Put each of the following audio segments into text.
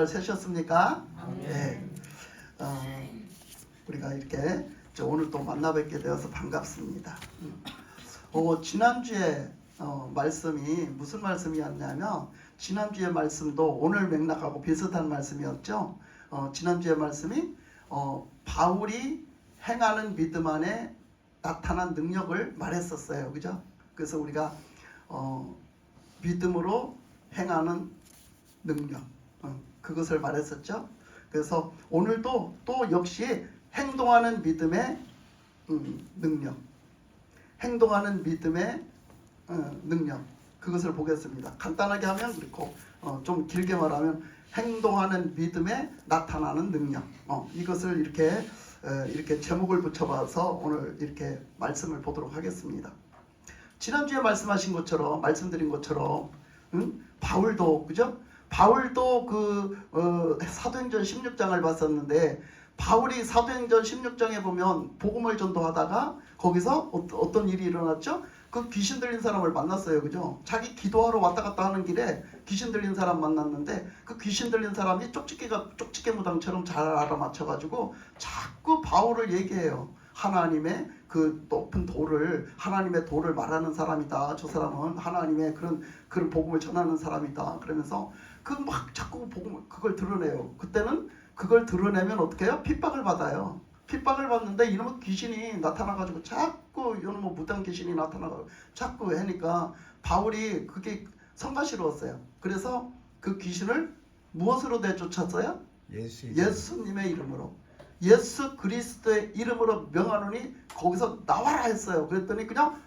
잘 새셨습니까? 네. 우리가 이렇게 오늘 또 만나 뵙게 되어서 반갑습니다. 지난주에 말씀이 무슨 말씀이었냐면 지난주의 말씀도 오늘 맥락하고 비슷한 말씀이었죠. 지난주의 말씀이 바울이 행하는 믿음 안에 나타난 능력을 말했었어요. 그죠? 그래서 우리가 믿음으로 행하는 능력 그것을 말했었죠. 그래서 오늘도 또 역시 행동하는 믿음의 능력, 행동하는 믿음의 능력 그것을 보겠습니다. 간단하게 하면 그렇고 좀 길게 말하면 행동하는 믿음에 나타나는 능력 이것을 이렇게 제목을 붙여봐서 오늘 이렇게 말씀을 보도록 하겠습니다. 지난주에 말씀드린 것처럼 바울도 그죠? 바울도 사도행전 16장을 봤었는데 바울이 사도행전 16장에 보면 복음을 전도하다가 거기서 어떤 일이 일어났죠? 그 귀신 들린 사람을 만났어요. 그죠? 자기 기도하러 왔다 갔다 하는 길에 귀신 들린 사람 만났는데 그 귀신 들린 사람이 쪽집게 무당처럼 잘 알아맞혀가지고 자꾸 바울을 얘기해요. 하나님의 그 높은 도를, 하나님의 도를 말하는 사람이다. 저 사람은 하나님의 그런 복음을 전하는 사람이다. 그러면서 막 자꾸 그걸 드러내요. 그때는 그걸 드러내면 어떻게 해요? 핍박을 받아요. 핍박을 받는데 이놈의 귀신이 나타나가지고 자꾸 이놈의 무당 귀신이 나타나가지고 자꾸 하니까 바울이 그게 성가시러웠어요. 그래서 그 귀신을 무엇으로 내쫓았어요? 예수님의 이름으로. 예수 그리스도의 이름으로 명하노니 거기서 나와라 했어요. 그랬더니 그냥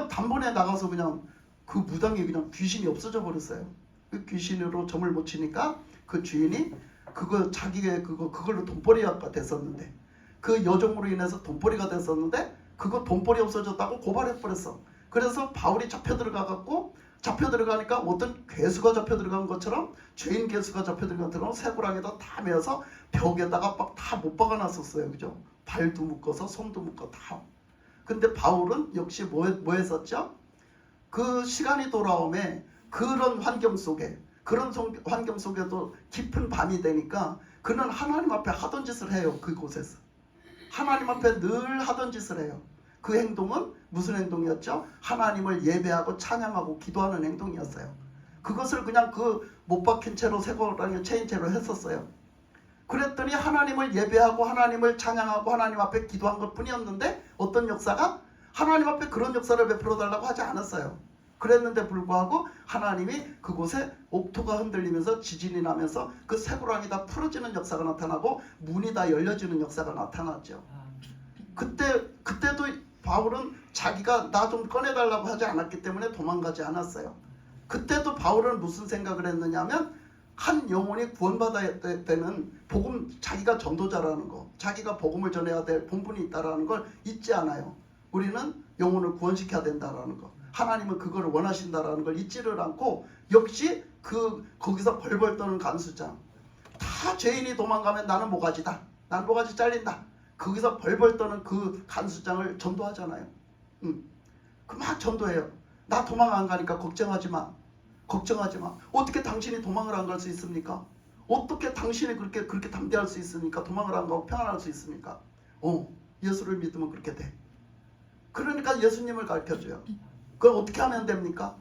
단번에 나가서 그냥 그 무당이 그냥 귀신이 없어져 버렸어요. 그 귀신으로 점을 못 치니까 그 주인이 그걸로 돈벌이가 됐었는데 그 여종으로 인해서 돈벌이가 됐었는데 그거 돈벌이 없어졌다고 고발해 버렸어. 그래서 바울이 잡혀 들어가니까 어떤 괴수가 잡혀 들어간 것처럼 죄인 괴수가 잡혀 들어간 것처럼 새고랑이다 다 메어서 벽에다가 막 다 못 박아놨었어요. 그죠? 발도 묶어서 손도 묶어 다. 근데 바울은 역시 뭐 했었죠? 그 시간이 돌아오면 그런 환경 속에도 깊은 밤이 되니까 그는 하나님 앞에 하던 짓을 해요. 그곳에서 하나님 앞에 늘 하던 짓을 해요. 그 행동은 무슨 행동이었죠? 하나님을 예배하고 찬양하고 기도하는 행동이었어요. 그것을 그냥 못 박힌 채로 새고랑이 체인 채로 했었어요. 그랬더니 하나님을 예배하고 하나님을 찬양하고 하나님 앞에 기도한 것 뿐이었는데 어떤 역사가 하나님 앞에 그런 역사를 베풀어 달라고 하지 않았어요. 그랬는데 불구하고 하나님이 그곳에 옥토가 흔들리면서 지진이 나면서 그 새고랑이 다 풀어지는 역사가 나타나고 문이 다 열려지는 역사가 나타났죠. 그때도 바울은 자기가 나 좀 꺼내달라고 하지 않았기 때문에 도망가지 않았어요. 그때도 바울은 무슨 생각을 했느냐면 한 영혼이 구원받아야 되는 복음, 자기가 전도자라는 거, 자기가 복음을 전해야 될 본분이 있다라는 걸 잊지 않아요. 우리는 영혼을 구원시켜야 된다라는 거, 하나님은 그걸 원하신다라는 걸 잊지를 않고 역시 거기서 벌벌 떠는 간수장, 다 죄인이 도망가면 나는 모가지다, 나는 모가지 잘린다, 거기서 벌벌 떠는 그 간수장을 전도하잖아요. 막 전도해요. 나 도망 안 가니까 걱정하지 마. 어떻게 당신이 도망을 안 갈 수 있습니까? 어떻게 당신이 그렇게 담대할 수 있습니까? 도망을 안 가고 평안할 수 있습니까? 예수를 믿으면 그렇게 돼. 그러니까 예수님을 가르쳐줘요. 그걸 어떻게 하면 됩니까?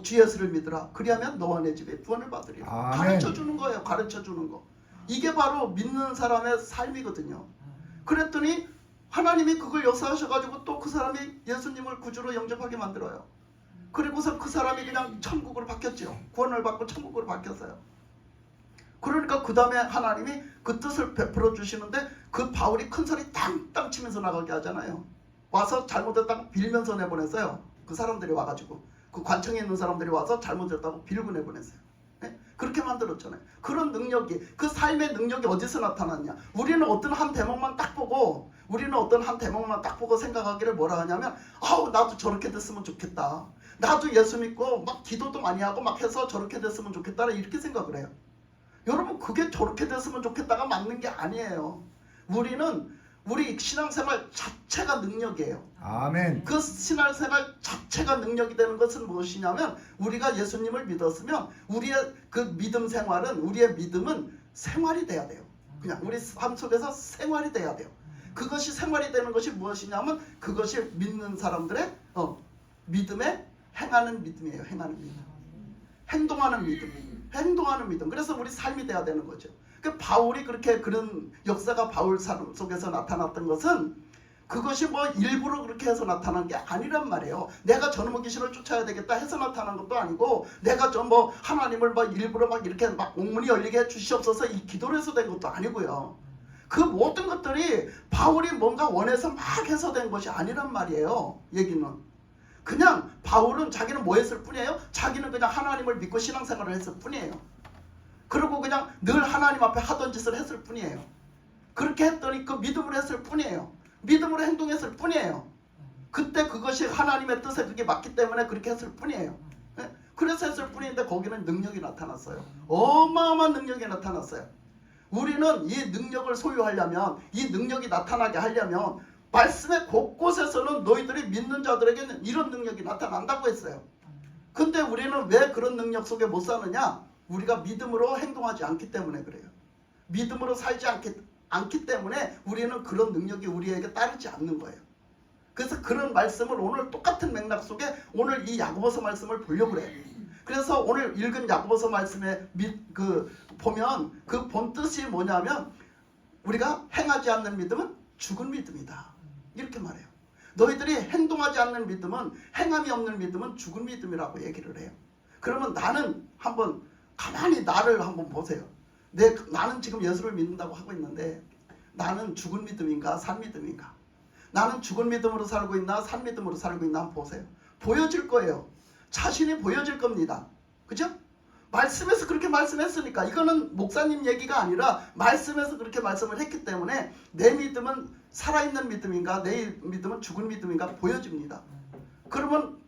주 예수를 믿으라. 그리하면 너와 내 집에 구원을 받으리라. 가르쳐주는 거예요. 가르쳐주는 거. 이게 바로 믿는 사람의 삶이거든요. 그랬더니 하나님이 그걸 역사하셔가지고 또 그 사람이 예수님을 구주로 영접하게 만들어요. 그리고서 그 사람이 그냥 천국으로 바뀌었죠. 구원을 받고 천국으로 바뀌었어요. 그러니까 그 다음에 하나님이 그 뜻을 베풀어 주시는데 그 바울이 큰 소리 땅땅 치면서 나가게 하잖아요. 와서 잘못했다고 빌면서 내보냈어요. 그 사람들이 와가지고 그 관청에 있는 사람들이 와서 잘못했다고 빌고 내보냈어요. 네? 그렇게 만들었잖아요. 그런 능력이, 그 삶의 능력이 어디서 나타났냐? 우리는 어떤 한 대목만 딱 보고 생각하기를 뭐라 하냐면 나도 저렇게 됐으면 좋겠다. 나도 예수 믿고 막 기도도 많이 하고 막 해서 저렇게 됐으면 좋겠다 이렇게 생각을 해요. 여러분, 그게 저렇게 됐으면 좋겠다가 맞는 게 아니에요. 우리 신앙생활 자체가 능력이에요. 아멘. 그 신앙생활 자체가 능력이 되는 것은 무엇이냐면 우리가 예수님을 믿었으면 우리의 그 믿음 생활은, 우리의 믿음은 생활이 돼야 돼요. 그냥 우리 삶 속에서 생활이 돼야 돼요. 그것이 생활이 되는 것이 무엇이냐면 그것이 믿는 사람들의 믿음에 행하는 믿음이에요. 행하는 믿음. 행동하는 믿음. 행동하는 믿음. 그래서 우리 삶이 돼야 되는 거죠. 그 바울이 그렇게 그런 역사가 바울 삶 속에서 나타났던 것은 그것이 뭐 일부러 그렇게 해서 나타난 게 아니란 말이에요. 내가 저놈의 귀신을 쫓아야 되겠다 해서 나타난 것도 아니고 내가 좀 뭐 하나님을 막 일부러 막 이렇게 막 옥문이 열리게 해 주시옵소서 이 기도를 해서 된 것도 아니고요. 그 모든 것들이 바울이 뭔가 원해서 막 해서 된 것이 아니란 말이에요. 얘기는. 그냥 바울은 자기는 뭐 했을 뿐이에요? 자기는 그냥 하나님을 믿고 신앙생활을 했을 뿐이에요. 그리고 그냥 늘 하나님 앞에 하던 짓을 했을 뿐이에요. 그렇게 했더니 그 믿음으로 했을 뿐이에요. 믿음으로 행동했을 뿐이에요. 그때 그것이 하나님의 뜻에 그게 맞기 때문에 그렇게 했을 뿐이에요. 그래서 했을 뿐인데 거기는 능력이 나타났어요. 어마어마한 능력이 나타났어요. 우리는 이 능력을 소유하려면 이 능력이 나타나게 하려면 말씀의 곳곳에서는 너희들이 믿는 자들에게는 이런 능력이 나타난다고 했어요. 근데 우리는 왜 그런 능력 속에 못 사느냐? 우리가 믿음으로 행동하지 않기 때문에 그래요. 믿음으로 살지 않기 때문에 우리는 그런 능력이 우리에게 따르지 않는 거예요. 그래서 그런 말씀을 오늘 똑같은 맥락 속에 오늘 이 야고보서 말씀을 보려고 그래요. 그래서 오늘 읽은 야고보서 말씀에 보면 그 본 뜻이 뭐냐면 우리가 행하지 않는 믿음은 죽은 믿음이다. 이렇게 말해요. 너희들이 행동하지 않는 믿음은 행함이 없는 믿음은 죽은 믿음이라고 얘기를 해요. 그러면 나는 한번 가만히 나를 한번 보세요. 나는 지금 예수를 믿는다고 하고 있는데 나는 죽은 믿음인가 산 믿음인가? 나는 죽은 믿음으로 살고 있나 산 믿음으로 살고 있나 한번 보세요. 보여질 거예요. 자신이 보여질 겁니다. 그죠? 말씀에서 그렇게 말씀했으니까 이거는 목사님 얘기가 아니라 말씀에서 그렇게 말씀을 했기 때문에 내 믿음은 살아있는 믿음인가 내 믿음은 죽은 믿음인가 보여집니다. 그러면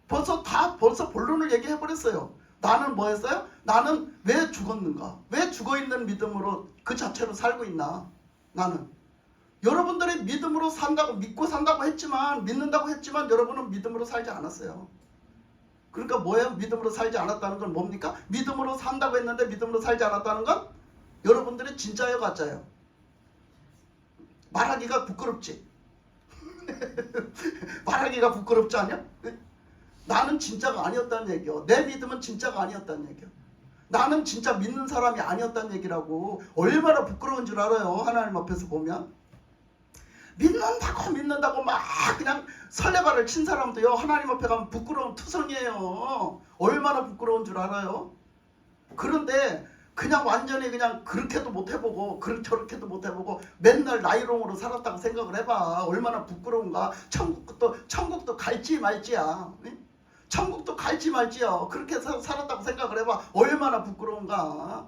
벌써 본론을 얘기해버렸어요. 나는 뭐 했어요? 나는 왜 죽었는가? 왜 죽어있는 믿음으로 그 자체로 살고 있나? 나는 여러분들이 믿음으로 산다고 믿고 산다고 했지만 믿는다고 했지만 여러분은 믿음으로 살지 않았어요. 그러니까 뭐예요? 믿음으로 살지 않았다는 건 뭡니까? 믿음으로 산다고 했는데 믿음으로 살지 않았다는 건 여러분들이 진짜예요 가짜예요? 말하기가 부끄럽지. 말하기가 부끄럽지 않냐? 나는 진짜가 아니었다는 얘기요. 내 믿음은 진짜가 아니었다는 얘기요. 나는 진짜 믿는 사람이 아니었다는 얘기라고. 얼마나 부끄러운 줄 알아요. 하나님 앞에서 보면. 믿는다고 막 그냥 설레발을 친 사람도요. 하나님 앞에 가면 부끄러운 투성이에요. 얼마나 부끄러운 줄 알아요. 그런데 그냥 완전히 그냥 그렇게도 못 해보고 저렇게도 못 해보고 맨날 나이롱으로 살았다고 생각을 해봐. 얼마나 부끄러운가. 천국도 갈지 말지야. 천국도 갈지 말지요. 그렇게 살았다고 생각을 해봐. 얼마나 부끄러운가.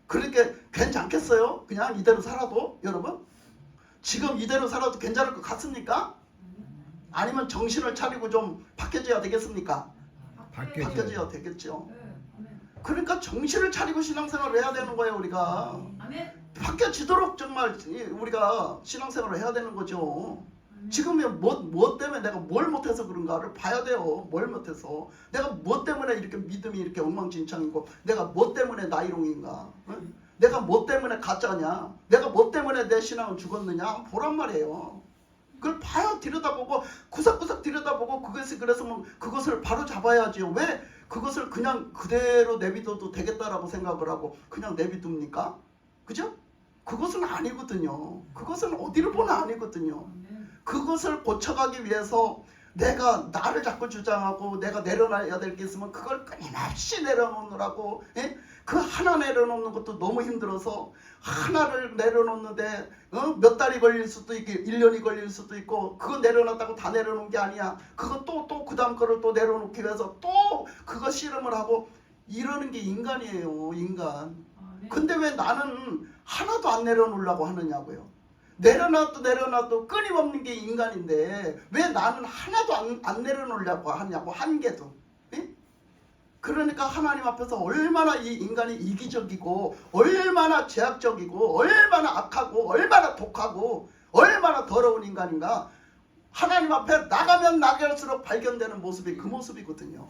그렇게 괜찮겠어요? 그냥 이대로 살아도 여러분? 지금 이대로 살아도 괜찮을 것 같습니까? 아니면 정신을 차리고 좀 바뀌어져야 되겠습니까? 바뀌어져야 되겠죠. 그러니까 정신을 차리고 신앙생활을 해야 되는 거예요. 우리가 바뀌어지도록 정말 우리가 신앙생활을 해야 되는 거죠. 지금 뭐 때문에 내가 뭘 못해서 그런가를 봐야 돼요. 뭘 못해서 내가 뭐 때문에 이렇게 믿음이 이렇게 엉망진창이고 내가 뭐 때문에 나이롱인가? 응? 내가 뭐 때문에 가짜냐? 내가 뭐 때문에 내 신앙은 죽었느냐? 한번 보란 말이에요. 그걸 봐요. 들여다보고 구석구석 들여다보고 그래서 그것을 바로 잡아야지요. 왜 그것을 그냥 그대로 내비둬도 되겠다라고 생각을 하고 그냥 내비둡니까? 그죠? 그것은 아니거든요. 그것은 어디를 보나 아니거든요. 그것을 고쳐가기 위해서 내가 나를 자꾸 주장하고 내가 내려놔야 될 게 있으면 그걸 끊임없이 내려놓느라고 그 하나 내려놓는 것도 너무 힘들어서 하나를 내려놓는데 몇 달이 걸릴 수도 있고 1년이 걸릴 수도 있고 그거 내려놨다고 다 내려놓은 게 아니야. 그거 또 그 다음 거를 또 내려놓기 위해서 또 그거 실험을 하고 이러는 게 인간이에요. 인간. 근데 왜 나는 하나도 안 내려놓으려고 하느냐고요. 내려놔도 끊임없는 게 인간인데 왜 나는 하나도 안 내려놓으려고 하냐고. 한 개도. 그러니까 하나님 앞에서 얼마나 이 인간이 이기적이고 얼마나 죄악적이고 얼마나 악하고 얼마나 독하고 얼마나 더러운 인간인가. 하나님 앞에 나가면 나갈수록 발견되는 모습이 그 모습이거든요.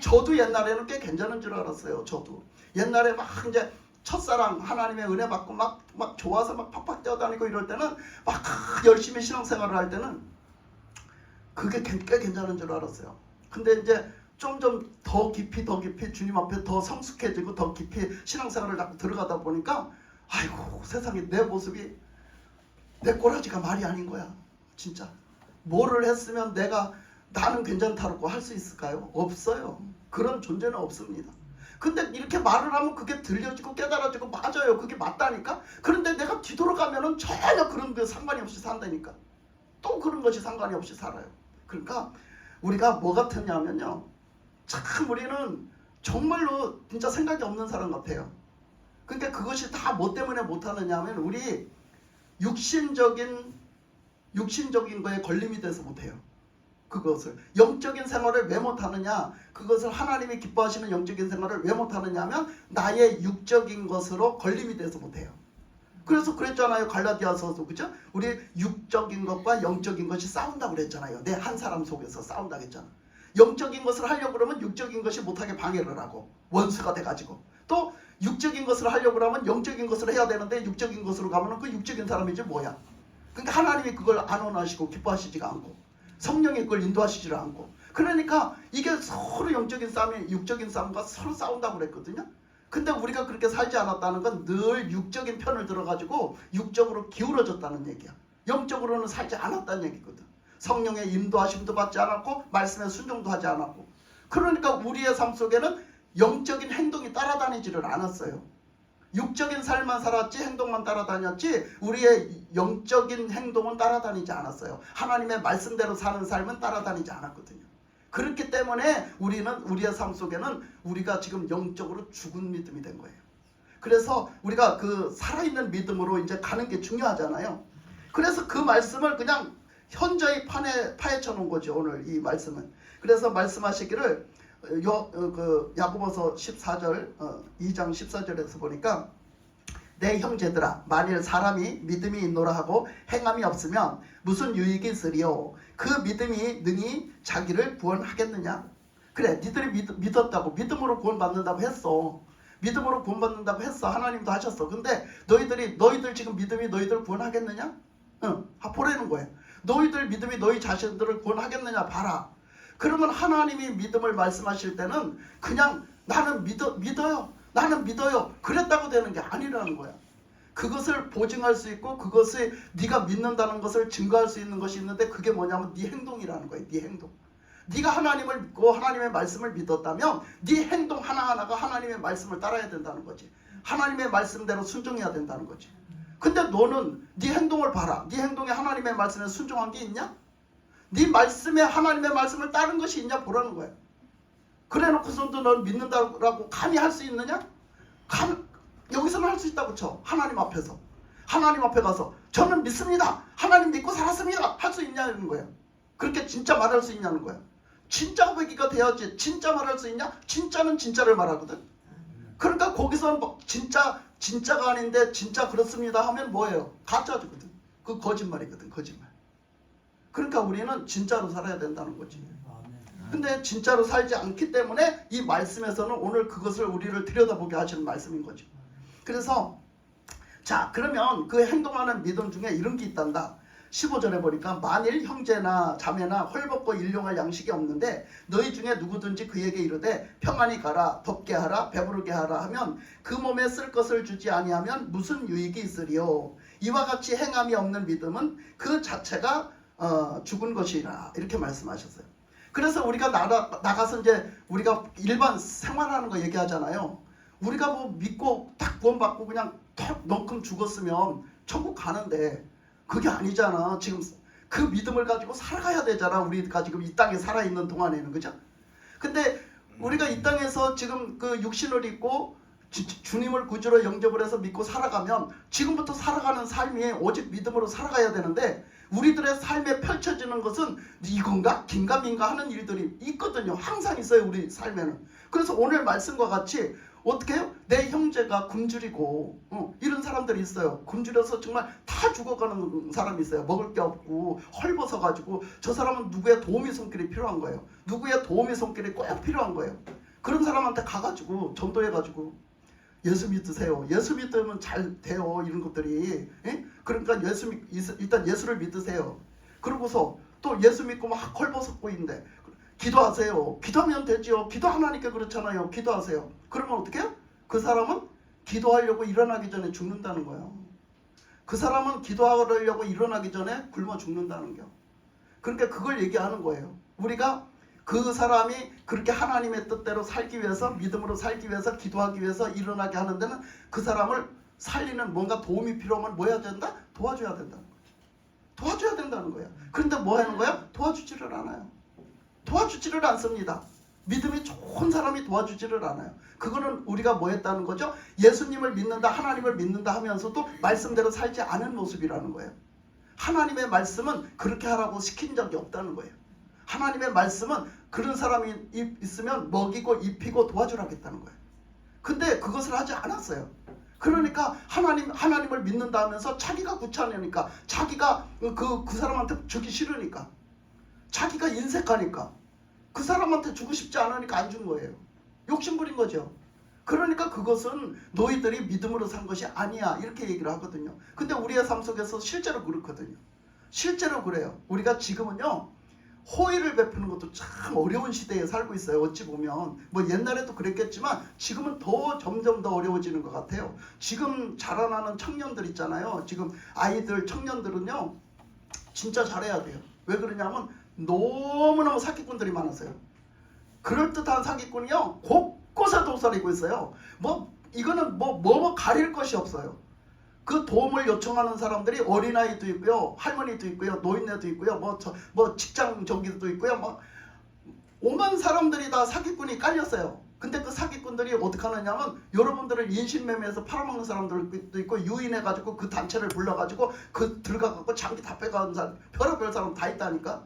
저도 옛날에는 꽤 괜찮은 줄 알았어요. 저도 옛날에 막 이제 첫사랑 하나님의 은혜 받고 막 좋아서 막 팍팍 뛰어다니고 이럴 때는 막 열심히 신앙생활을 할 때는 그게 꽤 괜찮은 줄 알았어요. 근데 이제 좀 더 깊이 주님 앞에 더 성숙해지고 더 깊이 신앙생활을 자꾸 들어가다 보니까 아이고 세상에 내 모습이 내 꼬라지가 말이 아닌 거야. 진짜 뭐를 했으면 나는 괜찮다고 할 수 있을까요? 없어요. 그런 존재는 없습니다. 근데 이렇게 말을 하면 그게 들려지고 깨달아지고 맞아요. 그게 맞다니까. 그런데 내가 뒤돌아가면은 전혀 그런 게 상관이 없이 산다니까. 또 그런 것이 상관이 없이 살아요. 그러니까 우리가 뭐 같으냐면요, 참 우리는 정말로 진짜 생각이 없는 사람 같아요. 그러니까 그것이 다 뭐 때문에 못하느냐 하면 우리 육신적인 거에 걸림이 돼서 못해요. 그것을 영적인 생활을 왜 못하느냐, 그것을 하나님이 기뻐하시는 영적인 생활을 왜 못하느냐 하면 나의 육적인 것으로 걸림이 돼서 못해요. 그래서 그랬잖아요. 갈라디아서도, 그죠? 우리 육적인 것과 영적인 것이 싸운다고 그랬잖아요. 내 한 사람 속에서 싸운다고 했잖아. 영적인 것을 하려고 그러면 육적인 것이 못하게 방해를 하고 원수가 돼가지고, 또 육적인 것을 하려고 그러면 영적인 것을 해야 되는데 육적인 것으로 가면 그 육적인 사람이지 뭐야. 그러니까 하나님이 그걸 안 원하시고 기뻐하시지가 않고 성령이 그걸 인도하시지를 않고, 그러니까 이게 서로 영적인 싸움이 육적인 싸움과 서로 싸운다고 그랬거든요. 근데 우리가 그렇게 살지 않았다는 건 늘 육적인 편을 들어가지고 육적으로 기울어졌다는 얘기야. 영적으로는 살지 않았다는 얘기거든. 성령의 인도하심도 받지 않았고 말씀에 순종도 하지 않았고, 그러니까 우리의 삶 속에는 영적인 행동이 따라다니지를 않았어요. 육적인 삶만 살았지 행동만 따라다녔지 우리의 영적인 행동은 따라다니지 않았어요. 하나님의 말씀대로 사는 삶은 따라다니지 않았거든요. 그렇기 때문에 우리의 삶 속에는 우리가 지금 영적으로 죽은 믿음이 된 거예요. 그래서 우리가 그 살아있는 믿음으로 이제 가는 게 중요하잖아요. 그래서 그 말씀을 그냥 현저히 파헤쳐 놓은 거죠, 오늘 이 말씀은. 그래서 말씀하시기를 야고보서 14절 2장 14절에서 보니까, 내 형제들아, 만일 사람이 믿음이 있노라 하고 행함이 없으면 무슨 유익이 있으리요? 그 믿음이 능히 자기를 구원하겠느냐? 그래, 니들이 믿었다고, 믿음으로 구원받는다고 했어. 믿음으로 구원받는다고 했어. 하나님도 하셨어. 근데 너희들 지금 믿음이 너희들 구원하겠느냐? 응, 보라는 거예요. 너희들 믿음이 너희 자신들을 구원하겠느냐 봐라. 그러면 하나님이 믿음을 말씀하실 때는 그냥 나는 믿어요. 나는 믿어요. 그랬다고 되는 게 아니라는 거야. 그것을 보증할 수 있고 그것을 네가 믿는다는 것을 증거할 수 있는 것이 있는데, 그게 뭐냐면 네 행동이라는 거예요. 네 행동. 네가 하나님을 믿고 하나님의 말씀을 믿었다면 네 행동 하나하나가 하나님의 말씀을 따라야 된다는 거지. 하나님의 말씀대로 순종해야 된다는 거지. 근데 너는 네 행동을 봐라. 네 행동에 하나님의 말씀에 순종한 게 있냐? 네 말씀에 하나님의 말씀을 따른 것이 있냐 보라는 거야. 그래놓고서도 넌 믿는다고 감히 할 수 있느냐? 여기서는 할 수 있다고 쳐. 하나님 앞에서. 하나님 앞에 가서 저는 믿습니다. 하나님 믿고 살았습니다. 할 수 있냐는 거야. 그렇게 진짜 말할 수 있냐는 거야. 진짜 고백이가 돼야지. 진짜 말할 수 있냐? 진짜는 진짜를 말하거든. 그러니까 거기서 뭐 진짜가 아닌데 진짜 그렇습니다 하면 뭐예요? 가짜거든. 그 거짓말이거든. 거짓말. 그러니까 우리는 진짜로 살아야 된다는 거지. 근데 진짜로 살지 않기 때문에 이 말씀에서는 오늘 그것을 우리를 들여다보게 하시는 말씀인 거죠. 그래서 자, 그러면 그 행동하는 믿음 중에 이런 게 있단다. 15절에 보니까 만일 형제나 자매나 헐벗고 일용할 양식이 없는데 너희 중에 누구든지 그에게 이르되 평안히 가라, 덥게 하라, 배부르게 하라 하면 그 몸에 쓸 것을 주지 아니하면 무슨 유익이 있으리요? 이와 같이 행함이 없는 믿음은 그 자체가 죽은 것이라, 이렇게 말씀하셨어요. 그래서 우리가 나가서 이제 우리가 일반 생활하는 거 얘기하잖아요. 우리가 뭐 믿고 딱 구원받고 그냥 턱 넝큼 죽었으면 천국 가는데 그게 아니잖아. 지금 그 믿음을 가지고 살아가야 되잖아. 우리가 지금 이 땅에 살아있는 동안에는, 그죠? 근데 우리가 이 땅에서 지금 그 육신을 입고 주님을 구주로 영접을 해서 믿고 살아가면 지금부터 살아가는 삶이 오직 믿음으로 살아가야 되는데, 우리들의 삶에 펼쳐지는 것은 이건가 긴가민가 하는 일들이 있거든요. 항상 있어요, 우리 삶에는. 그래서 오늘 말씀과 같이 어떻게 해요? 내 형제가 굶주리고 이런 사람들이 있어요. 굶주려서 정말 다 죽어가는 사람이 있어요. 먹을 게 없고 헐벗어 가지고 저 사람은 누구의 도움의 손길이 필요한 거예요. 누구의 도움의 손길이 꼭 필요한 거예요. 그런 사람한테 가가지고 전도해가지고 예수 믿으세요. 예수 믿으면 잘 돼요. 이런 것들이. 예? 그러니까 일단 예수를 믿으세요. 그러고서 또 예수 믿고 막 헐벗고 있는데 기도하세요. 기도하면 되죠. 기도 하나님께 그렇잖아요. 기도하세요. 그러면 어떻게 해요? 그 사람은 기도하려고 일어나기 전에 죽는다는 거예요. 그 사람은 기도하려고 일어나기 전에 굶어 죽는다는 거예요. 그러니까 그걸 얘기하는 거예요. 우리가 그 사람이 그렇게 하나님의 뜻대로 살기 위해서, 믿음으로 살기 위해서, 기도하기 위해서 일어나게 하는 데는 그 사람을 살리는 뭔가 도움이 필요하면 뭐 해야 된다? 도와줘야 된다는 거예요. 도와줘야 된다는 거예요. 그런데 뭐 하는 거야? 도와주지를 않아요. 도와주지를 않습니다. 믿음이 좋은 사람이 도와주지를 않아요. 그거는 우리가 뭐 했다는 거죠? 예수님을 믿는다, 하나님을 믿는다 하면서도 말씀대로 살지 않은 모습이라는 거예요. 하나님의 말씀은 그렇게 하라고 시킨 적이 없다는 거예요. 하나님의 말씀은 그런 사람이 있으면 먹이고 입히고 도와주라고 했다는 거예요. 근데 그것을 하지 않았어요. 그러니까 하나님을 믿는다 하면서 자기가 구차하니까, 자기가 그 사람한테 주기 싫으니까, 자기가 인색하니까, 그 사람한테 주고 싶지 않으니까 안 준 거예요. 욕심부린 거죠. 그러니까 그것은 너희들이 믿음으로 산 것이 아니야, 이렇게 얘기를 하거든요. 근데 우리의 삶 속에서 실제로 그렇거든요. 실제로 그래요. 우리가 지금은요, 호의를 베푸는 것도 참 어려운 시대에 살고 있어요. 어찌 보면 뭐 옛날에도 그랬겠지만 지금은 더 점점 더 어려워지는 것 같아요. 지금 자라나는 청년들 있잖아요. 지금 아이들, 청년들은요 진짜 잘해야 돼요. 왜 그러냐면 너무너무 사기꾼들이 많았어요. 그럴듯한 사기꾼이요 곳곳에 도사리고 있어요. 이거는 가릴 것이 없어요. 그 도움을 요청하는 사람들이 어린아이도 있고요, 할머니도 있고요, 노인네도 있고요, 직장 정기도 있고요, 오만 사람들이 다 사기꾼이 깔렸어요. 근데 그 사기꾼들이 어떻게 하느냐면 여러분들을 인신매매해서 팔아먹는 사람들도 있고, 유인해가지고 그 단체를 불러가지고 들어가갖고 장기 다 빼가는 사람, 별의별 사람 다 있다니까.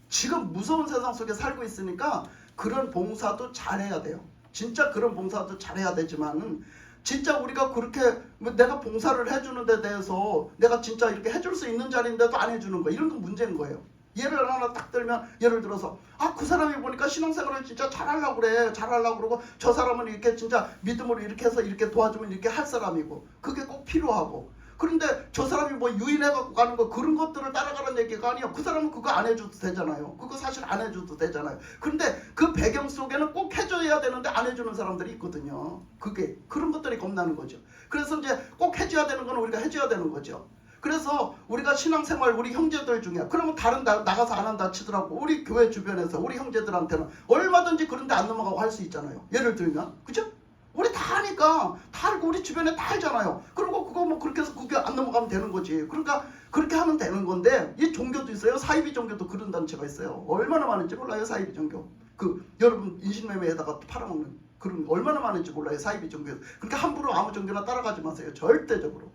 지금 무서운 세상 속에 살고 있으니까 그런 봉사도 잘해야 돼요. 진짜 그런 봉사도 잘해야 되지만, 진짜 우리가 그렇게 내가 봉사를 해주는 데 대해서 내가 진짜 이렇게 해줄 수 있는 자리인데도 안 해주는 거, 이런 건 문제인 거예요. 예를 하나 딱 들면, 예를 들어서 그 사람이 보니까 신앙생활을 진짜 잘하려고 그래, 잘하려고 그러고, 저 사람은 이렇게 진짜 믿음으로 이렇게 해서 이렇게 도와주면 이렇게 할 사람이고, 그게 꼭 필요하고. 그런데 저 사람이 유인해갖고 가는 거, 그런 것들을 따라가는 얘기가 아니에요. 그 사람은 그거 안 해줘도 되잖아요. 그거 사실 안 해줘도 되잖아요. 그런데 그 배경 속에는 꼭 해줘야 되는데 안 해주는 사람들이 있거든요. 그런 것들이 겁나는 거죠. 그래서 이제 꼭 해줘야 되는 건 우리가 해줘야 되는 거죠. 그래서 우리가 신앙생활, 우리 형제들 중에, 그러면 다른 나가서 안 한다 치더라고, 우리 교회 주변에서 우리 형제들한테는 얼마든지 그런데 안 넘어가고 할 수 있잖아요. 예를 들면, 그죠? 우리 다 하니까, 다 알고 우리 주변에 다 알잖아요. 그리고 그거 그렇게 해서 그게 안 넘어가면 되는 거지. 그러니까 그렇게 하면 되는 건데, 이 종교도 있어요. 사이비 종교도 그런 단체가 있어요. 얼마나 많은지 몰라요, 사이비 종교. 여러분 인신매매에다가 팔아먹는 그런 얼마나 많은지 몰라요, 사이비 종교. 그러니까 함부로 아무 종교나 따라가지 마세요. 절대적으로.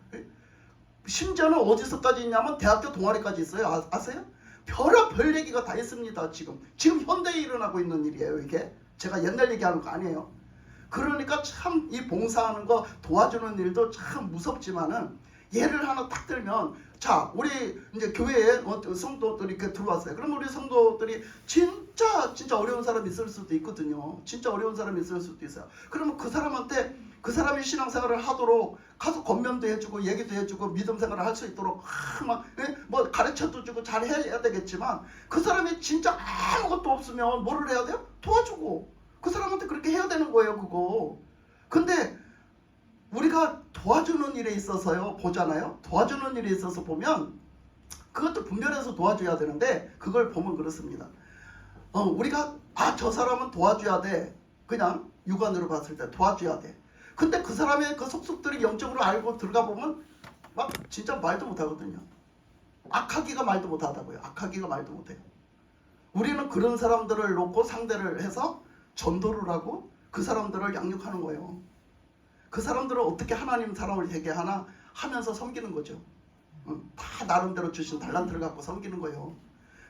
심지어는 어디서까지 있냐면 대학교 동아리까지 있어요. 아세요? 별의별 얘기가 다 있습니다. 지금 현대에 일어나고 있는 일이에요. 이게 제가 옛날 얘기하는 거 아니에요. 그러니까 참 이 봉사하는 거, 도와주는 일도 참 무섭지만은, 예를 하나 딱 들면, 자, 우리 이제 교회에 성도들이 이렇게 들어왔어요. 그럼 우리 성도들이 진짜 어려운 사람이 있을 수도 있거든요. 진짜 어려운 사람이 있을 수도 있어요. 그러면 그 사람한테, 그 사람이 신앙생활을 하도록 가서 권면도 해주고 얘기도 해주고 믿음 생활을 할 수 있도록 가르쳐도 주고 잘 해야 되겠지만, 그 사람이 진짜 아무것도 없으면 뭐를 해야 돼요? 도와주고. 그 사람한테 그렇게 해야 되는 거예요, 그거. 근데 우리가 도와주는 일에 있어서요, 보잖아요. 도와주는 일에 있어서 보면 그것도 분별해서 도와줘야 되는데, 그걸 보면 그렇습니다. 우리가 저 사람은 도와줘야 돼. 그냥 육안으로 봤을 때 도와줘야 돼. 근데 그 사람의 그 속속들이 영적으로 알고 들어가 보면 진짜 말도 못하거든요. 악하기가 말도 못하다고요. 악하기가 말도 못해요. 우리는 그런 사람들을 놓고 상대를 해서 전도를 하고 그 사람들을 양육하는 거예요. 그 사람들을 어떻게 하나님 사람을 되게 하나 하면서 섬기는 거죠. 다 나름대로 주신 달란트를 갖고 섬기는 거예요.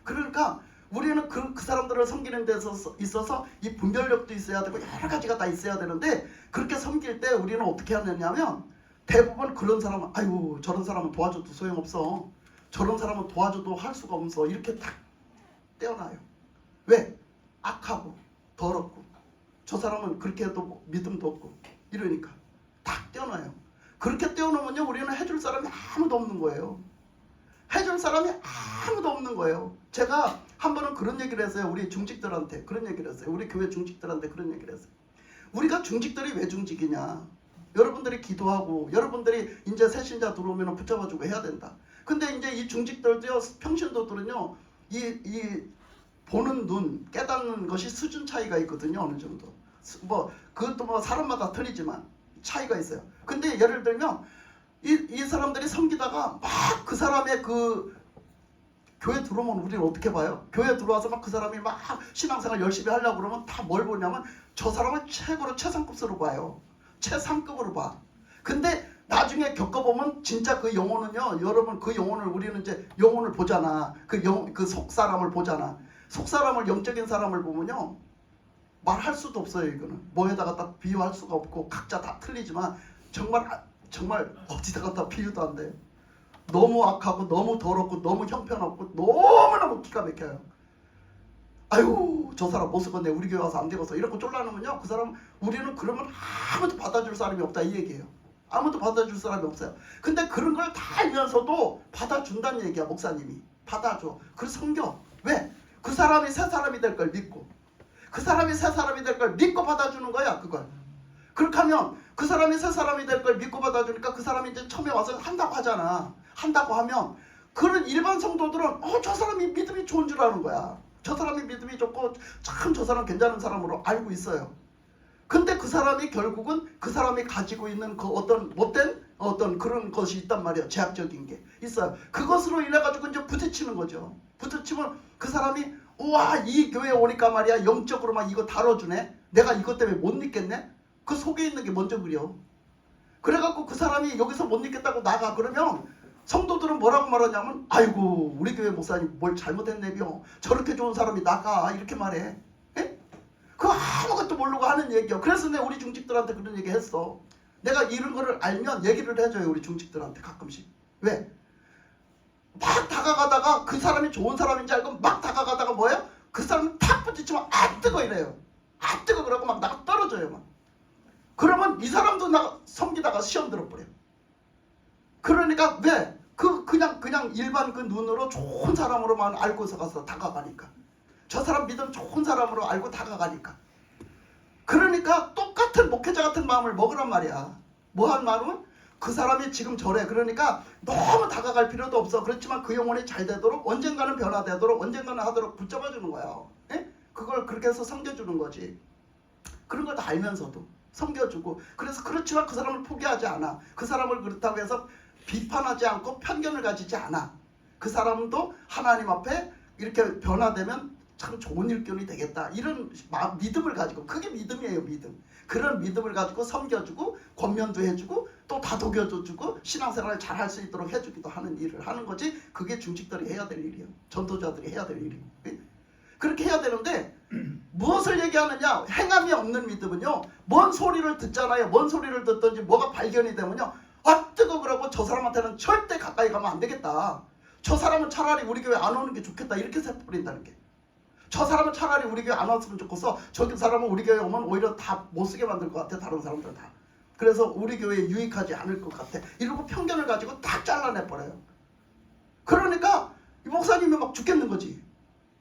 그러니까 우리는 그 사람들을 섬기는 데 있어서 이 분별력도 있어야 되고 여러 가지가 다 있어야 되는데, 그렇게 섬길 때 우리는 어떻게 하느냐면, 대부분 그런 사람은 저런 사람은 도와줘도 소용없어, 저런 사람은 도와줘도 할 수가 없어, 이렇게 딱 떼어놔요. 왜? 악하고 더럽고 저 사람은 그렇게 해도 믿음도 없고 이러니까. 딱 떼어놔요. 그렇게 떼어놓으면요 우리는 해줄 사람이 아무도 없는 거예요. 해줄 사람이 아무도 없는 거예요. 제가 한 번은 그런 얘기를 했어요. 우리 중직들한테 그런 얘기를 했어요. 우리 교회 중직들한테 그런 얘기를 했어요. 우리가 중직들이 왜 중직이냐. 여러분들이 기도하고 여러분들이 이제 새신자 들어오면 붙잡아주고 해야 된다. 근데 이제 이 중직들도요, 평신도들은요, 이 보는 눈, 깨닫는 것이 수준 차이가 있거든요. 어느 정도. 뭐 그것도 뭐 사람마다 틀리지만 차이가 있어요. 근데 예를 들면 이 사람들이 섬기다가 막 그 사람의 그 교회 들어오면 우리는 어떻게 봐요? 교회 들어와서 막 그 사람이 막 신앙생활 열심히 하려고 그러면 다 뭘 보냐면 저 사람을 최고로 최상급으로 봐요. 최상급으로 봐. 근데 나중에 겪어보면 진짜 그 영혼은요, 여러분 그 영혼을 우리는 이제 영혼을 보잖아. 그 속 사람을 보잖아. 속 사람을, 영적인 사람을 보면요, 말할 수도 없어요. 이거는 뭐에다가 딱 비유할 수가 없고 각자 다 틀리지만 정말 어디다가 다 비유도 안 돼. 너무 악하고 너무 더럽고 너무 형편없고 너무너무 기가 막혀요. 아유 저 사람 못 쓰겠네, 우리 교회 와서 안 되겠어, 이러고 쫄라놓으면요 그 사람, 우리는 그러면 아무도 받아줄 사람이 없다 이 얘기예요. 아무도 받아줄 사람이 없어요. 근데 그런 걸 다 알면서도 받아준다는 얘기야. 목사님이 받아줘. 그래서 섬겨. 왜? 그 사람이 새 사람이 될 걸 믿고, 그 사람이 새 사람이 될 걸 믿고 받아주는 거야. 그걸 그렇게 하면 그 사람이 새 사람이 될 걸 믿고 받아주니까 그 사람이 이제 처음에 와서 한다고 하잖아. 한다고 하면 그런 일반 성도들은 저 사람이 믿음이 좋은 줄 아는 거야. 저 사람이 믿음이 좋고 참 저 사람 괜찮은 사람으로 알고 있어요. 근데 그 사람이 결국은 그 사람이 가지고 있는 그 어떤 못된 어떤 그런 것이 있단 말이에요. 제약적인 게 있어요. 그것으로 인해 가지고 이제 부딪히는 거죠. 부딪히면 그 사람이 우와 이 교회에 오니까 말이야 영적으로 막 이거 다뤄주네. 내가 이것 때문에 못 믿겠네. 그 속에 있는 게 먼저 그려. 그래갖고 그 사람이 여기서 못 믿겠다고 나가. 그러면 성도들은 뭐라고 말하냐면 아이고 우리 교회 목사님 뭘 잘못했네요. 저렇게 좋은 사람이 나가 이렇게 말해. 에? 그거 아무것도 모르고 하는 얘기야. 그래서 내가 우리 중직들한테 그런 얘기 했어. 내가 이런 거를 알면 얘기를 해줘요. 우리 중직들한테 가끔씩. 왜? 막 다가가다가 그 사람이 좋은 사람인지 알고 막 다가가다가 뭐예요? 그 사람은 탁 부딪히면 아 뜨거 이래요. 아 뜨거 그러고 막 나가 떨어져요. 막. 그러면 이 사람도 나 섬기다가 시험 들어버려요. 그러니까 왜? 그냥 일반 그 눈으로 좋은 사람으로만 알고서 가서 다가가니까. 저 사람 믿음 좋은 사람으로 알고 다가가니까. 그러니까 똑같은 목회자 같은 마음을 먹으란 말이야. 뭐한 마음은? 그 사람이 지금 저래. 그러니까 너무 다가갈 필요도 없어. 그렇지만 그 영혼이 잘 되도록 언젠가는 변화되도록 언젠가는 하도록 붙잡아주는 거야. 에? 그걸 그렇게 해서 섬겨주는 거지. 그런 걸 다 알면서도 섬겨주고. 그래서 그렇지만 그 사람을 포기하지 않아. 그 사람을 그렇다고 해서 비판하지 않고 편견을 가지지 않아. 그 사람도 하나님 앞에 이렇게 변화되면 참 좋은 일꾼이 되겠다. 이런 믿음을 가지고, 그게 믿음이에요. 믿음. 그런 믿음을 가지고 섬겨주고 권면도 해주고 또 다독여도 주고 신앙생활을 잘 할 수 있도록 해주기도 하는 일을 하는 거지. 그게 중직들이 해야 될 일이에요. 전도자들이 해야 될 일이에요. 그렇게 해야 되는데 무엇을 얘기하느냐? 행함이 없는 믿음은요, 뭔 소리를 듣잖아요. 뭔 소리를 듣든지 뭐가 발견이 되면요, 아 뜨거 그러고 저 사람한테는 절대 가까이 가면 안 되겠다. 저 사람은 차라리 우리 교회 안 오는 게 좋겠다. 이렇게 세버린다는 게. 저 사람은 차라리 우리 교회 안 왔으면 좋겠어. 저기 사람은 우리 교회 오면 오히려 다 못쓰게 만들 것 같아. 다른 사람들 다. 그래서 우리 교회에 유익하지 않을 것 같아. 이러고 편견을 가지고 다 잘라내버려요. 그러니까 이 목사님이 막 죽겠는 거지.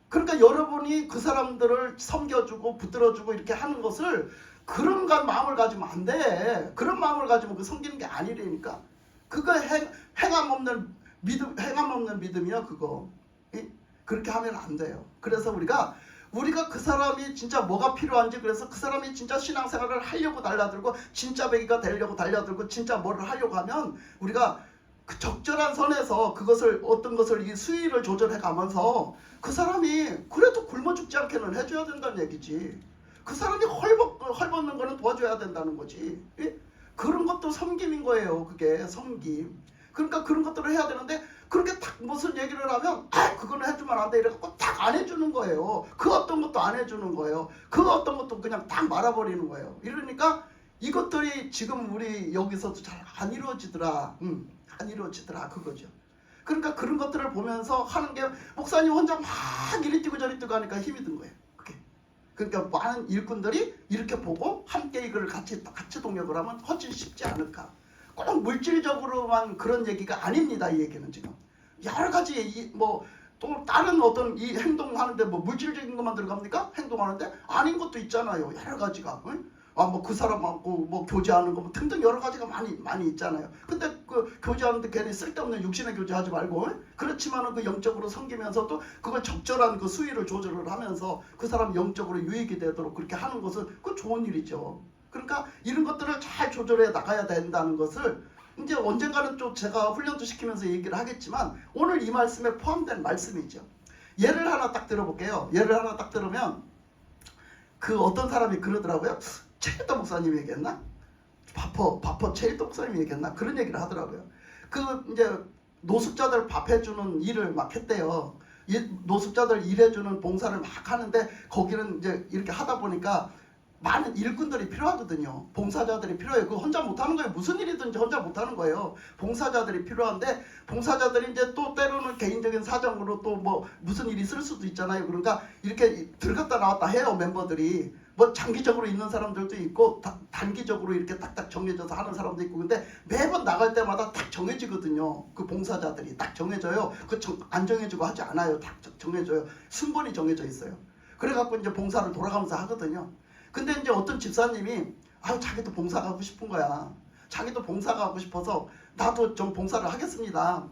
그러니까 여러분이 그 사람들을 섬겨주고 붙들어주고 이렇게 하는 것을 그런 마음을 가지면 안 돼. 그런 마음을 가지면 그 섬기는 게 아니라니까. 그거 행함 없는 믿음이야 그거. 그렇게 하면 안 돼요. 그래서 우리가 그 사람이 진짜 뭐가 필요한지, 그래서 그 사람이 진짜 신앙생활을 하려고 달려들고 진짜 배기가 되려고 달려들고 진짜 뭐를 하려고 하면 우리가 그 적절한 선에서 그것을 어떤 것을 이 수위를 조절해 가면서 그 사람이 그래도 굶어 죽지 않게는 해줘야 된다는 얘기지. 그 사람이 헐벗는 거는 도와줘야 된다는 거지. 그런 것도 섬김인 거예요. 그게 섬김. 그러니까 그런 것들을 해야 되는데 그렇게 딱 무슨 얘기를 하면 그거는 해주면 안 돼 이래갖고 딱 안 해주는 거예요. 그 어떤 것도 안 해주는 거예요. 그 어떤 것도 그냥 딱 말아버리는 거예요. 이러니까 이것들이 지금 우리 여기서도 잘 안 이루어지더라. 안 이루어지더라 그거죠. 그러니까 그런 것들을 보면서 하는 게 목사님 혼자 막 이리 뛰고 저리 뛰고 하니까 힘이 든 거예요. 그게. 그러니까 많은 일꾼들이 이렇게 보고 함께 이걸 같이 동역을 하면 훨씬 쉽지 않을까. 꼭 물질적으로만 그런 얘기가 아닙니다. 이 얘기는 지금 여러 가지 또 다른 어떤 이 행동하는데 뭐 물질적인 것만 들어갑니까? 행동하는데 아닌 것도 있잖아요. 여러 가지가. 응? 그 사람하고 교제하는 거 등등 여러 가지가 많이 있잖아요. 근데 그 교제하는데 괜히 쓸데없는 육신의 교제하지 말고, 응? 그렇지만은 그 영적으로 섬기면서도 그걸 적절한 그 수위를 조절을 하면서 그 사람 영적으로 유익이 되도록 그렇게 하는 것은 그 좋은 일이죠. 그러니까 이런 것들을 잘 조절해 나가야 된다는 것을 이제 언젠가는 좀 제가 훈련도 시키면서 얘기를 하겠지만 오늘 이 말씀에 포함된 말씀이죠. 예를 하나 딱 들어볼게요. 예를 하나 딱 들으면 그 어떤 사람이 그러더라고요. 최일도 목사님이 얘기했나? 바퍼 최일도 목사님이 얘기했나? 그런 얘기를 하더라고요. 그 이제 노숙자들 밥 해주는 일을 막 했대요. 노숙자들 일해주는 봉사를 막 하는데 거기는 이제 이렇게 하다 보니까 많은 일꾼들이 필요하거든요. 봉사자들이 필요해요. 그거 혼자 못하는 거예요. 무슨 일이든지 혼자 못하는 거예요. 봉사자들이 필요한데 봉사자들이 이제 또 때로는 개인적인 사정으로 또 무슨 일이 있을 수도 있잖아요. 그러니까 이렇게 들어갔다 나왔다 해요. 멤버들이. 장기적으로 있는 사람들도 있고 단기적으로 이렇게 딱딱 정해져서 하는 사람도 있고. 근데 매번 나갈 때마다 딱 정해지거든요. 그 봉사자들이 딱 정해져요. 안 정해지고 하지 않아요. 딱 정해져요. 순번이 정해져 있어요. 그래갖고 이제 봉사를 돌아가면서 하거든요. 근데 이제 어떤 집사님이 자기도 봉사가 하고 싶은 거야. 자기도 봉사가 하고 싶어서 나도 좀 봉사를 하겠습니다.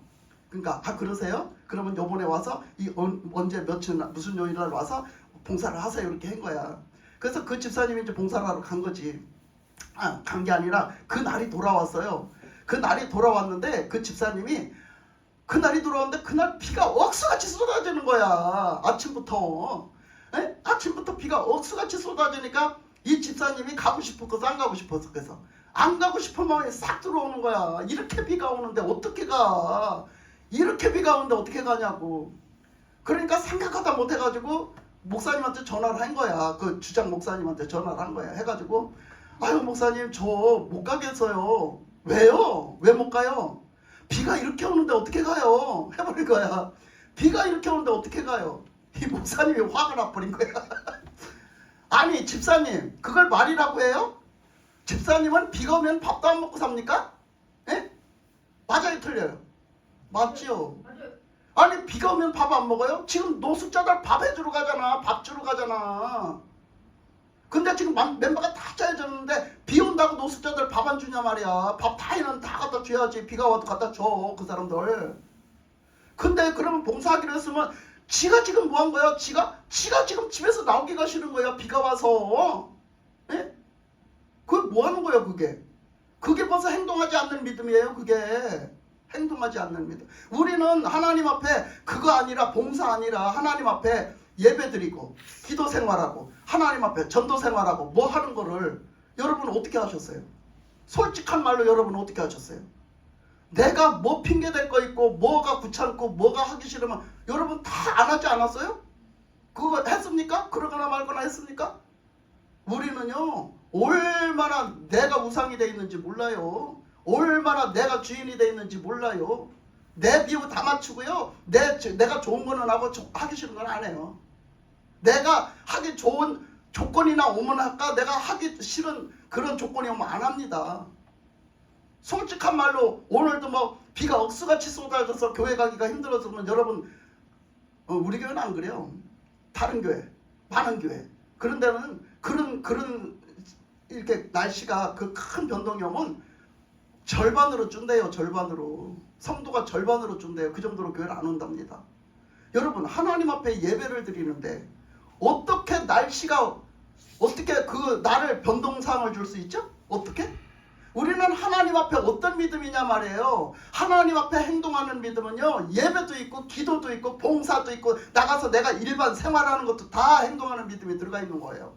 그러니까 그러세요? 그러면 요번에 와서 언제 며칠 무슨 요일날 와서 봉사를 하세요. 이렇게 한 거야. 그래서 그 집사님이 이제 봉사를 하러 간 거지. 간 게 아니라 그 날이 돌아왔어요. 그 날이 돌아왔는데 그 집사님이 그날이 돌아왔는데 그날 비가 억수같이 쏟아지는 거야. 아침부터. 아침부터 비가 억수같이 쏟아지니까 이 집사님이 가고 싶었어 안 가고 싶었어. 그래서 안 가고 싶은 마음이 싹 들어오는 거야. 이렇게 비가 오는데 어떻게 가? 이렇게 비가 오는데 어떻게 가냐고. 그러니까 생각하다 못해가지고 목사님한테 전화를 한 거야. 그 주장 목사님한테 전화를 한 거야. 해가지고 목사님 저 못 가겠어요. 왜요? 왜 못 가요? 비가 이렇게 오는데 어떻게 가요? 해버린 거야. 비가 이렇게 오는데 어떻게 가요? 이 목사님이 화가 나버린 거야. 아니 집사님 그걸 말이라고 해요? 집사님은 비가 오면 밥도 안 먹고 삽니까? 예? 맞아요 틀려요? 맞지요? 맞아요. 아니 비가 오면 밥 안 먹어요? 지금 노숙자들 밥 해주러 가잖아. 밥 주러 가잖아. 근데 지금 멤버가 다 짜여졌는데 비 온다고 노숙자들 밥 안 주냐 말이야. 밥 다이는 다 갖다 줘야지. 비가 와도 갖다 줘 그 사람들. 근데 그러면 봉사하기로 했으면 지가 지금 뭐 한 거야? 지가 지금 집에서 나오기가 싫은 거야. 비가 와서. 예? 그게 뭐 하는 거야 그게? 그게 벌써 행동하지 않는 믿음이에요. 그게 행동하지 않는 믿음. 우리는 하나님 앞에 그거 아니라 봉사 아니라 하나님 앞에 예배드리고 기도 생활하고 하나님 앞에 전도 생활하고 뭐 하는 거를 여러분 어떻게 하셨어요? 솔직한 말로 여러분 어떻게 하셨어요? 내가 뭐 핑계 댈 거 있고 뭐가 귀찮고 뭐가 하기 싫으면 여러분 다 안 하지 않았어요? 그거 했습니까? 그러거나 말거나 했습니까? 우리는요 얼마나 내가 우상이 돼 있는지 몰라요. 얼마나 내가 주인이 돼 있는지 몰라요. 내 비유 다 맞추고요. 내가 좋은 거는 하고 하기 싫은 건 안 해요. 내가 하기 좋은 조건이나 오면 할까? 내가 하기 싫은 그런 조건이 오면 안 합니다. 솔직한 말로 오늘도 비가 억수같이 쏟아져서 교회 가기가 힘들어서 그러면 여러분 우리 교회는 안 그래요. 다른 교회, 많은 교회 그런 데는 그런 이렇게 날씨가 그 큰 변동이 오면 절반으로 준대요. 절반으로. 성도가 절반으로 준대요. 그 정도로 교회를 안 온답니다. 여러분 하나님 앞에 예배를 드리는데 어떻게 날씨가 어떻게 그 나를 변동사항을 줄 수 있죠? 어떻게? 우리는 하나님 앞에 어떤 믿음이냐 말이에요. 하나님 앞에 행동하는 믿음은요 예배도 있고 기도도 있고 봉사도 있고 나가서 내가 일반 생활하는 것도 다 행동하는 믿음이 들어가 있는 거예요.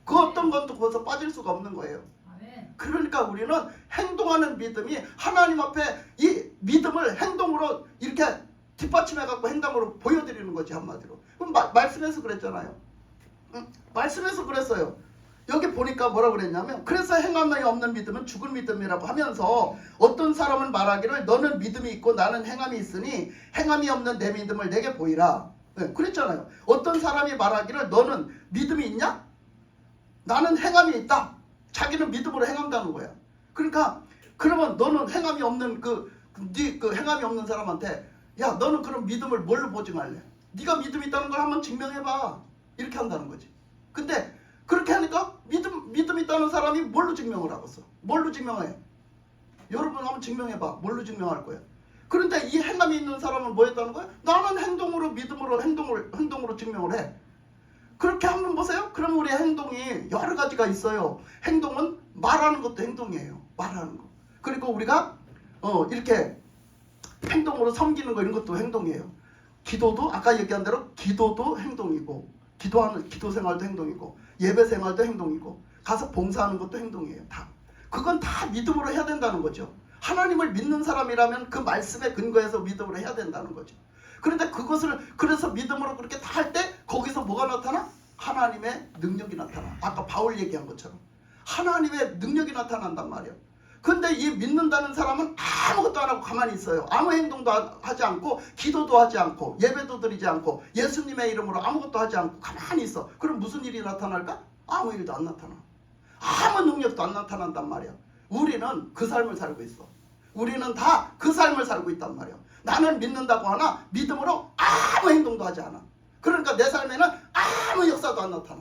그 어떤 것도 거기서 빠질 수가 없는 거예요. 그러니까 우리는 행동하는 믿음이 하나님 앞에 이 믿음을 행동으로 이렇게 뒷받침해갖고 행동으로 보여드리는 거지 한마디로. 그럼 말씀에서 그랬잖아요. 말씀에서 그랬어요. 여기 보니까 뭐라고 그랬냐면 그래서 행함이 없는 믿음은 죽은 믿음이라고 하면서 어떤 사람은 말하기를 너는 믿음이 있고 나는 행함이 있으니 행함이 없는 내 믿음을 내게 보이라. 네, 그랬잖아요. 어떤 사람이 말하기를 너는 믿음이 있냐? 나는 행함이 있다. 자기는 믿음으로 행한다는 거야. 그러니까 그러면 너는 행함이 없는 그 행함이 없는 사람한테 야 너는 그럼 믿음을 뭘로 보증할래? 네가 믿음이 있다는 걸 한번 증명해봐. 이렇게 한다는 거지. 근데 그렇게 하니까 믿음 있다는 사람이 뭘로 증명을 하겠어? 뭘로 증명해? 여러분 한번 증명해봐. 뭘로 증명할 거야? 그런데 이 행함이 있는 사람은 뭐 했다는 거야? 나는 행동으로 믿음으로 행동으로 증명을 해. 그렇게 한번 보세요. 그럼 우리의 행동이 여러 가지가 있어요. 행동은 말하는 것도 행동이에요. 말하는 거. 그리고 우리가 이렇게 행동으로 섬기는 거 이런 것도 행동이에요. 기도도 아까 얘기한 대로 기도도 행동이고 기도 생활도 행동이고 예배 생활도 행동이고 가서 봉사하는 것도 행동이에요. 다. 그건 다 믿음으로 해야 된다는 거죠. 하나님을 믿는 사람이라면 그 말씀에 근거해서 믿음으로 해야 된다는 거죠. 그런데 그래서 믿음으로 그렇게 다 할 때 거기서 뭐가 나타나? 하나님의 능력이 나타나. 아까 바울 얘기한 것처럼 하나님의 능력이 나타난단 말이에요. 근데 이 믿는다는 사람은 아무것도 안 하고 가만히 있어요. 아무 행동도 하지 않고 기도도 하지 않고 예배도 드리지 않고 예수님의 이름으로 아무것도 하지 않고 가만히 있어. 그럼 무슨 일이 나타날까? 아무 일도 안 나타나. 아무 능력도 안 나타난단 말이야. 우리는 그 삶을 살고 있어. 우리는 다 그 삶을 살고 있단 말이야. 나는 믿는다고 하나 믿음으로 아무 행동도 하지 않아. 그러니까 내 삶에는 아무 역사도 안 나타나.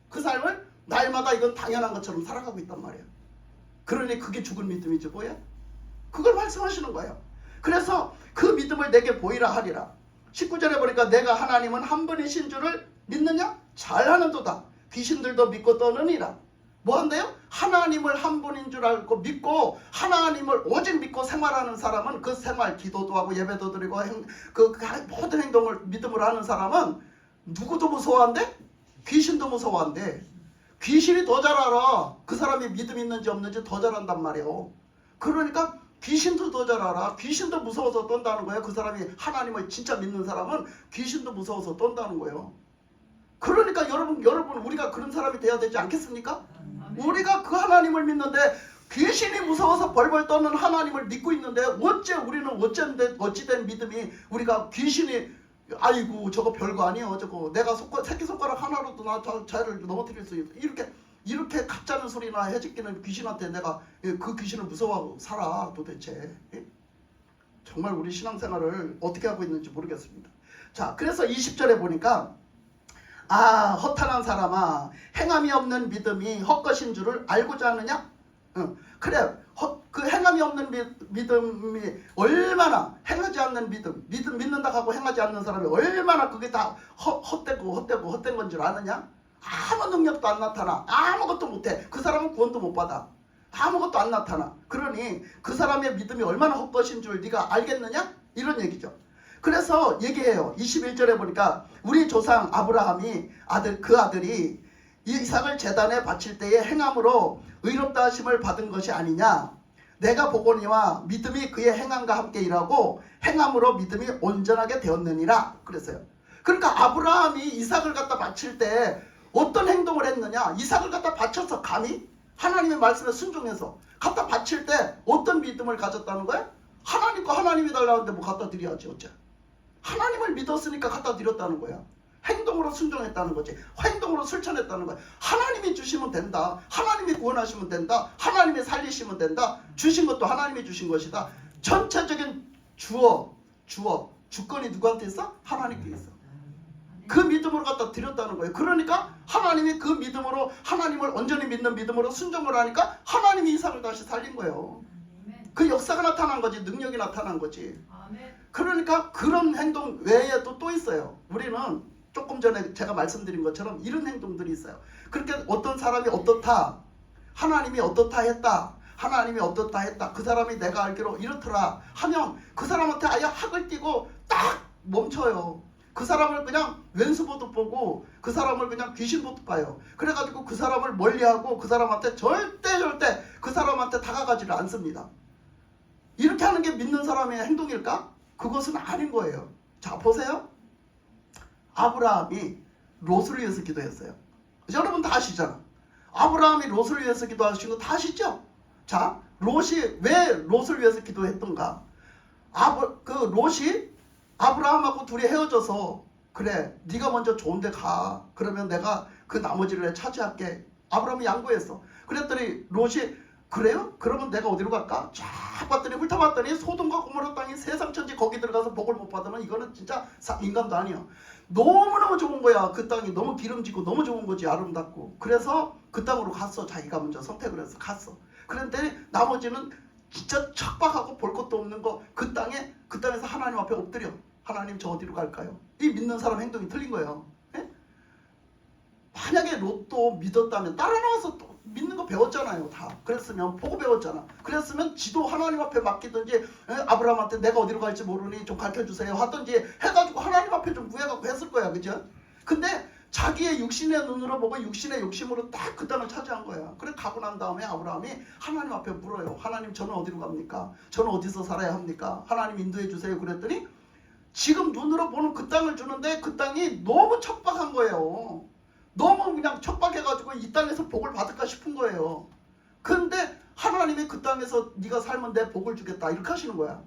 그 삶을 날마다 이건 당연한 것처럼 살아가고 있단 말이야. 그러니 그게 죽은 믿음이지 뭐야? 그걸 말씀하시는 거예요. 그래서 그 믿음을 내게 보이라 하리라. 19절에 보니까 내가 하나님은 한 분이신 줄을 믿느냐? 잘하는도다. 귀신들도 믿고 떠느니라. 뭐 한대요? 하나님을 한 분인 줄 알고 믿고 하나님을 오직 믿고 생활하는 사람은 그 생활 기도도 하고 예배도 드리고 그 모든 행동을 믿음으로 하는 사람은 누구도 무서워한대? 귀신도 무서워한대. 귀신이 더 잘 알아. 그 사람이 믿음 있는지 없는지 더 잘 안단 말이에요. 그러니까 귀신도 더 잘 알아. 귀신도 무서워서 떤다는 거예요. 그 사람이 하나님을 진짜 믿는 사람은 귀신도 무서워서 떤다는 거예요. 그러니까 여러분 우리가 그런 사람이 돼야 되지 않겠습니까? 우리가 그 하나님을 믿는데 귀신이 무서워서 벌벌 떠는 하나님을 믿고 있는데 어째 우리는 어찌된 믿음이 우리가 귀신이 아이고 저거 별거 아니에요. 저거 내가 새끼손가락 하나로도 나 자를 넘어뜨릴 수 있어. 이렇게 가짜는 소리나 해짓기는 귀신한테 내가 그 귀신을 무서워하고 살아 도대체. 정말 우리 신앙생활을 어떻게 하고 있는지 모르겠습니다. 자, 그래서 20절에 보니까 허탄한 사람아 행함이 없는 믿음이 헛것인 줄을 알고자 하느냐? 그래 그 행함이 없는 믿음이 얼마나 행하지 않는 믿는다 하고 행하지 않는 사람이 얼마나 그게 다 헛된 건 줄 아느냐? 아무 능력도 안 나타나. 아무것도 못해. 그 사람은 구원도 못 받아. 아무것도 안 나타나. 그러니 그 사람의 믿음이 얼마나 헛것인 줄 네가 알겠느냐? 이런 얘기죠. 그래서 얘기해요. 21절에 보니까 우리 조상 아브라함이 그 아들이 이삭을 제단에 바칠 때에 행함으로 의롭다 하심을 받은 것이 아니냐. 내가 보거니와 믿음이 그의 행함과 함께 일하고 행함으로 믿음이 온전하게 되었느니라 그랬어요. 그러니까 아브라함이 이삭을 갖다 바칠 때 어떤 행동을 했느냐. 이삭을 갖다 바쳐서 감히 하나님의 말씀에 순종해서 갖다 바칠 때 어떤 믿음을 가졌다는 거야? 하나님 거 하나님이 달라는데 뭐 갖다 드려야지 어째. 하나님을 믿었으니까 갖다 드렸다는 거야. 행동으로 순종했다는 거지. 행동으로 실천했다는 거야. 하나님이 주시면 된다. 하나님이 구원하시면 된다. 하나님이 살리시면 된다. 주신 것도 하나님이 주신 것이다. 전체적인 주권이 누구한테 있어? 하나님께 있어. 그 믿음으로 갖다 드렸다는 거예요. 그러니까 하나님이 그 믿음으로 하나님을 온전히 믿는 믿음으로 순종을 하니까 하나님이 이삭을 다시 살린 거예요. 그 역사가 나타난 거지. 능력이 나타난 거지. 그러니까 그런 행동 외에도 또 있어요. 우리는 조금 전에 제가 말씀드린 것처럼 이런 행동들이 있어요. 그렇게 어떤 사람이 어떻다. 하나님이 어떻다 했다. 하나님이 어떻다 했다. 그 사람이 내가 알기로 이렇더라 하면 그 사람한테 아예 학을 띄고 딱 멈춰요. 그 사람을 그냥 왼수 보듯 보고 그 사람을 그냥 귀신 보듯 봐요. 그래가지고 그 사람을 멀리하고 그 사람한테 절대 그 사람한테 다가가지를 않습니다. 이렇게 하는 게 믿는 사람의 행동일까? 그것은 아닌 거예요. 자, 보세요. 아브라함이 롯을 위해서 기도했어요. 여러분 다 아시잖아. 아브라함이 롯을 위해서 기도하신 거 다 아시죠? 자, 롯이 왜 롯을 위해서 기도했던가? 롯이 아브라함하고 둘이 헤어져서 그래, 네가 먼저 좋은 데 가. 그러면 내가 그 나머지를 차지할게. 아브라함이 양보했어. 그랬더니 롯이 그래요? 그러면 내가 어디로 갈까? 쫙 봤더니 훑어봤더니 소돔과 고모라 땅이 세상 천지 거기 들어가서 복을 못 받으면 이거는 진짜 인간도 아니야. 너무너무 좋은 거야. 그 땅이 너무 기름지고 너무 좋은 거지. 아름답고. 그래서 그 땅으로 갔어. 자기가 먼저 선택을 해서 갔어. 그런데 나머지는 진짜 척박하고 볼 것도 없는 거 그 땅에서 하나님 앞에 엎드려. 하나님 저 어디로 갈까요? 이 믿는 사람 행동이 틀린 거예요. 예? 만약에 롯도 믿었다면 따라 나와서 또 믿는 거 배웠잖아요. 다. 그랬으면 보고 배웠잖아. 그랬으면 지도 하나님 앞에 맡기든지 아브라함한테 내가 어디로 갈지 모르니 좀 가르쳐주세요 하든지 해가지고 하나님 앞에 좀 구해갖고 했을 거야. 그죠? 근데 자기의 육신의 눈으로 보고 육신의 욕심으로 딱 그 땅을 차지한 거야. 그래 가고 난 다음에 아브라함이 하나님 앞에 물어요. 하나님 저는 어디로 갑니까? 저는 어디서 살아야 합니까? 하나님 인도해 주세요. 그랬더니 지금 눈으로 보는 그 땅을 주는데 그 땅이 너무 척박한 거예요. 너무 그냥 척박해가지고 이 땅에서 복을 받을까 싶은 거예요. 그런데 하나님이 그 땅에서 네가 살면 내 복을 주겠다 이렇게 하시는 거야.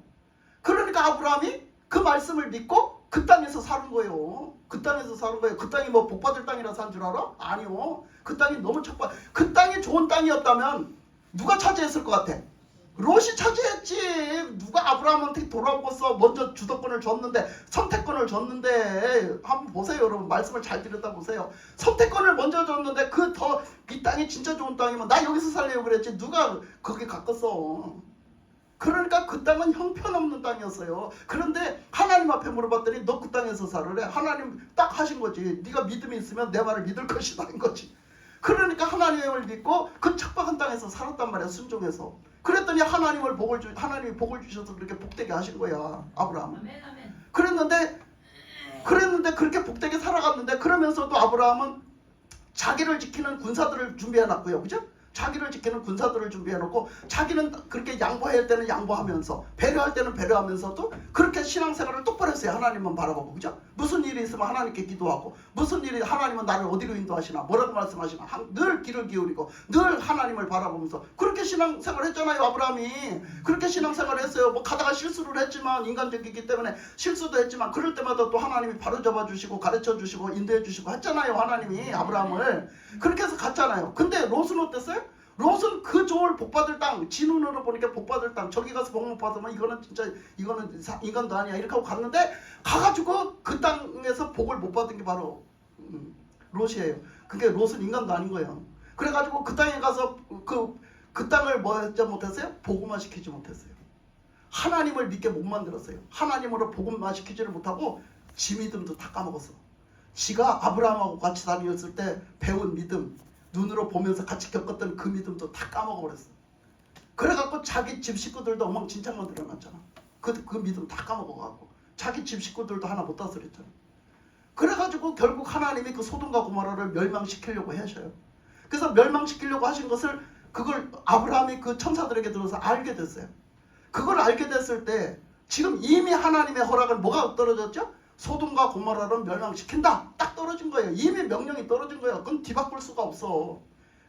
그러니까 아브라함이 그 말씀을 믿고 그 땅에서 사는 거예요. 그 땅에서 사는 거예요. 그 땅이 뭐 복받을 땅이라 산 줄 알아? 아니요. 그 땅이 너무 척박. 그 땅이 좋은 땅이었다면 누가 차지했을 것 같아? 롯이 차지했지. 누가 아브라함한테 돌아오고서 먼저 주도권을 줬는데, 선택권을 줬는데, 한번 보세요 여러분. 말씀을 잘 들여다보세요. 선택권을 먼저 줬는데 이 땅이 진짜 좋은 땅이면 나 여기서 살래요 그랬지. 누가 거기 갔겠어. 그러니까 그 땅은 형편없는 땅이었어요. 그런데 하나님 앞에 물어봤더니 너 그 땅에서 살으래. 하나님 딱 하신 거지. 네가 믿음이 있으면 내 말을 믿을 것이다 인 거지. 그러니까 하나님을 믿고 그 척박한 땅에서 살았단 말이야. 순종해서. 그랬더니 하나님이 복을 주셔서 그렇게 복되게 하신 거야. 아브라함은. 그랬는데 그렇게 복되게 살아갔는데, 그러면서도 아브라함은 자기를 지키는 군사들을 준비해놨고요. 그죠? 자기를 지키는 군사들을 준비해놓고 자기는 그렇게 양보할 때는 양보하면서 배려할 때는 배려하면서도 그렇게 신앙생활을 똑바로 했어요. 하나님만 바라보고. 그죠? 무슨 일이 있으면 하나님께 기도하고, 무슨 일이 하나님은 나를 어디로 인도하시나 뭐라고 말씀하시나 늘 귀를 기울이고 늘 하나님을 바라보면서 그렇게 신앙생활을 했잖아요. 아브라함이 그렇게 신앙생활을 했어요. 뭐 가다가 실수를 했지만, 인간적이기 때문에 실수도 했지만 그럴 때마다 또 하나님이 바로잡아 주시고 가르쳐 주시고 인도해 주시고 했잖아요. 하나님이 아브라함을 그렇게 해서 갔잖아요. 근데 롯은 어땠어요? 롯은 그 좋을 복받을 땅, 지 눈으로 보니까 복받을 땅, 저기 가서 복 못 받으면 이거는 인간도 아니야 이렇게 하고 갔는데, 가가지고 그 땅에서 복을 못 받은 게 바로 롯이에요. 그게 롯은 인간도 아닌 거예요. 그래가지고 그 땅에 가서 그 땅을 뭐 했지 못했어요? 복음화 시키지 못했어요. 하나님을 믿게 못 만들었어요. 하나님으로 복음화 시키지를 못하고 지 믿음도 다 까먹었어. 지가 아브라함하고 같이 다녔을 때 배운 믿음, 눈으로 보면서 같이 겪었던 그 믿음도 다 까먹어버렸어. 그래갖고 자기 집 식구들도 엉망진창 만들어놨잖아. 그 믿음 다 까먹어갖고 자기 집 식구들도 하나 못 다스렸잖아. 그래가지고 결국 하나님이 그 소돔과 고모라를 멸망시키려고 하셔요. 그래서 멸망시키려고 하신 것을 그걸 아브라함이 그 천사들에게 들어서 알게 됐어요. 그걸 알게 됐을 때 지금 이미 하나님의 허락은 뭐가 떨어졌죠? 소돔과 고모라를 멸망시킨다. 딱 떨어진 거예요. 이미 명령이 떨어진 거예요. 그건 뒤바꿀 수가 없어.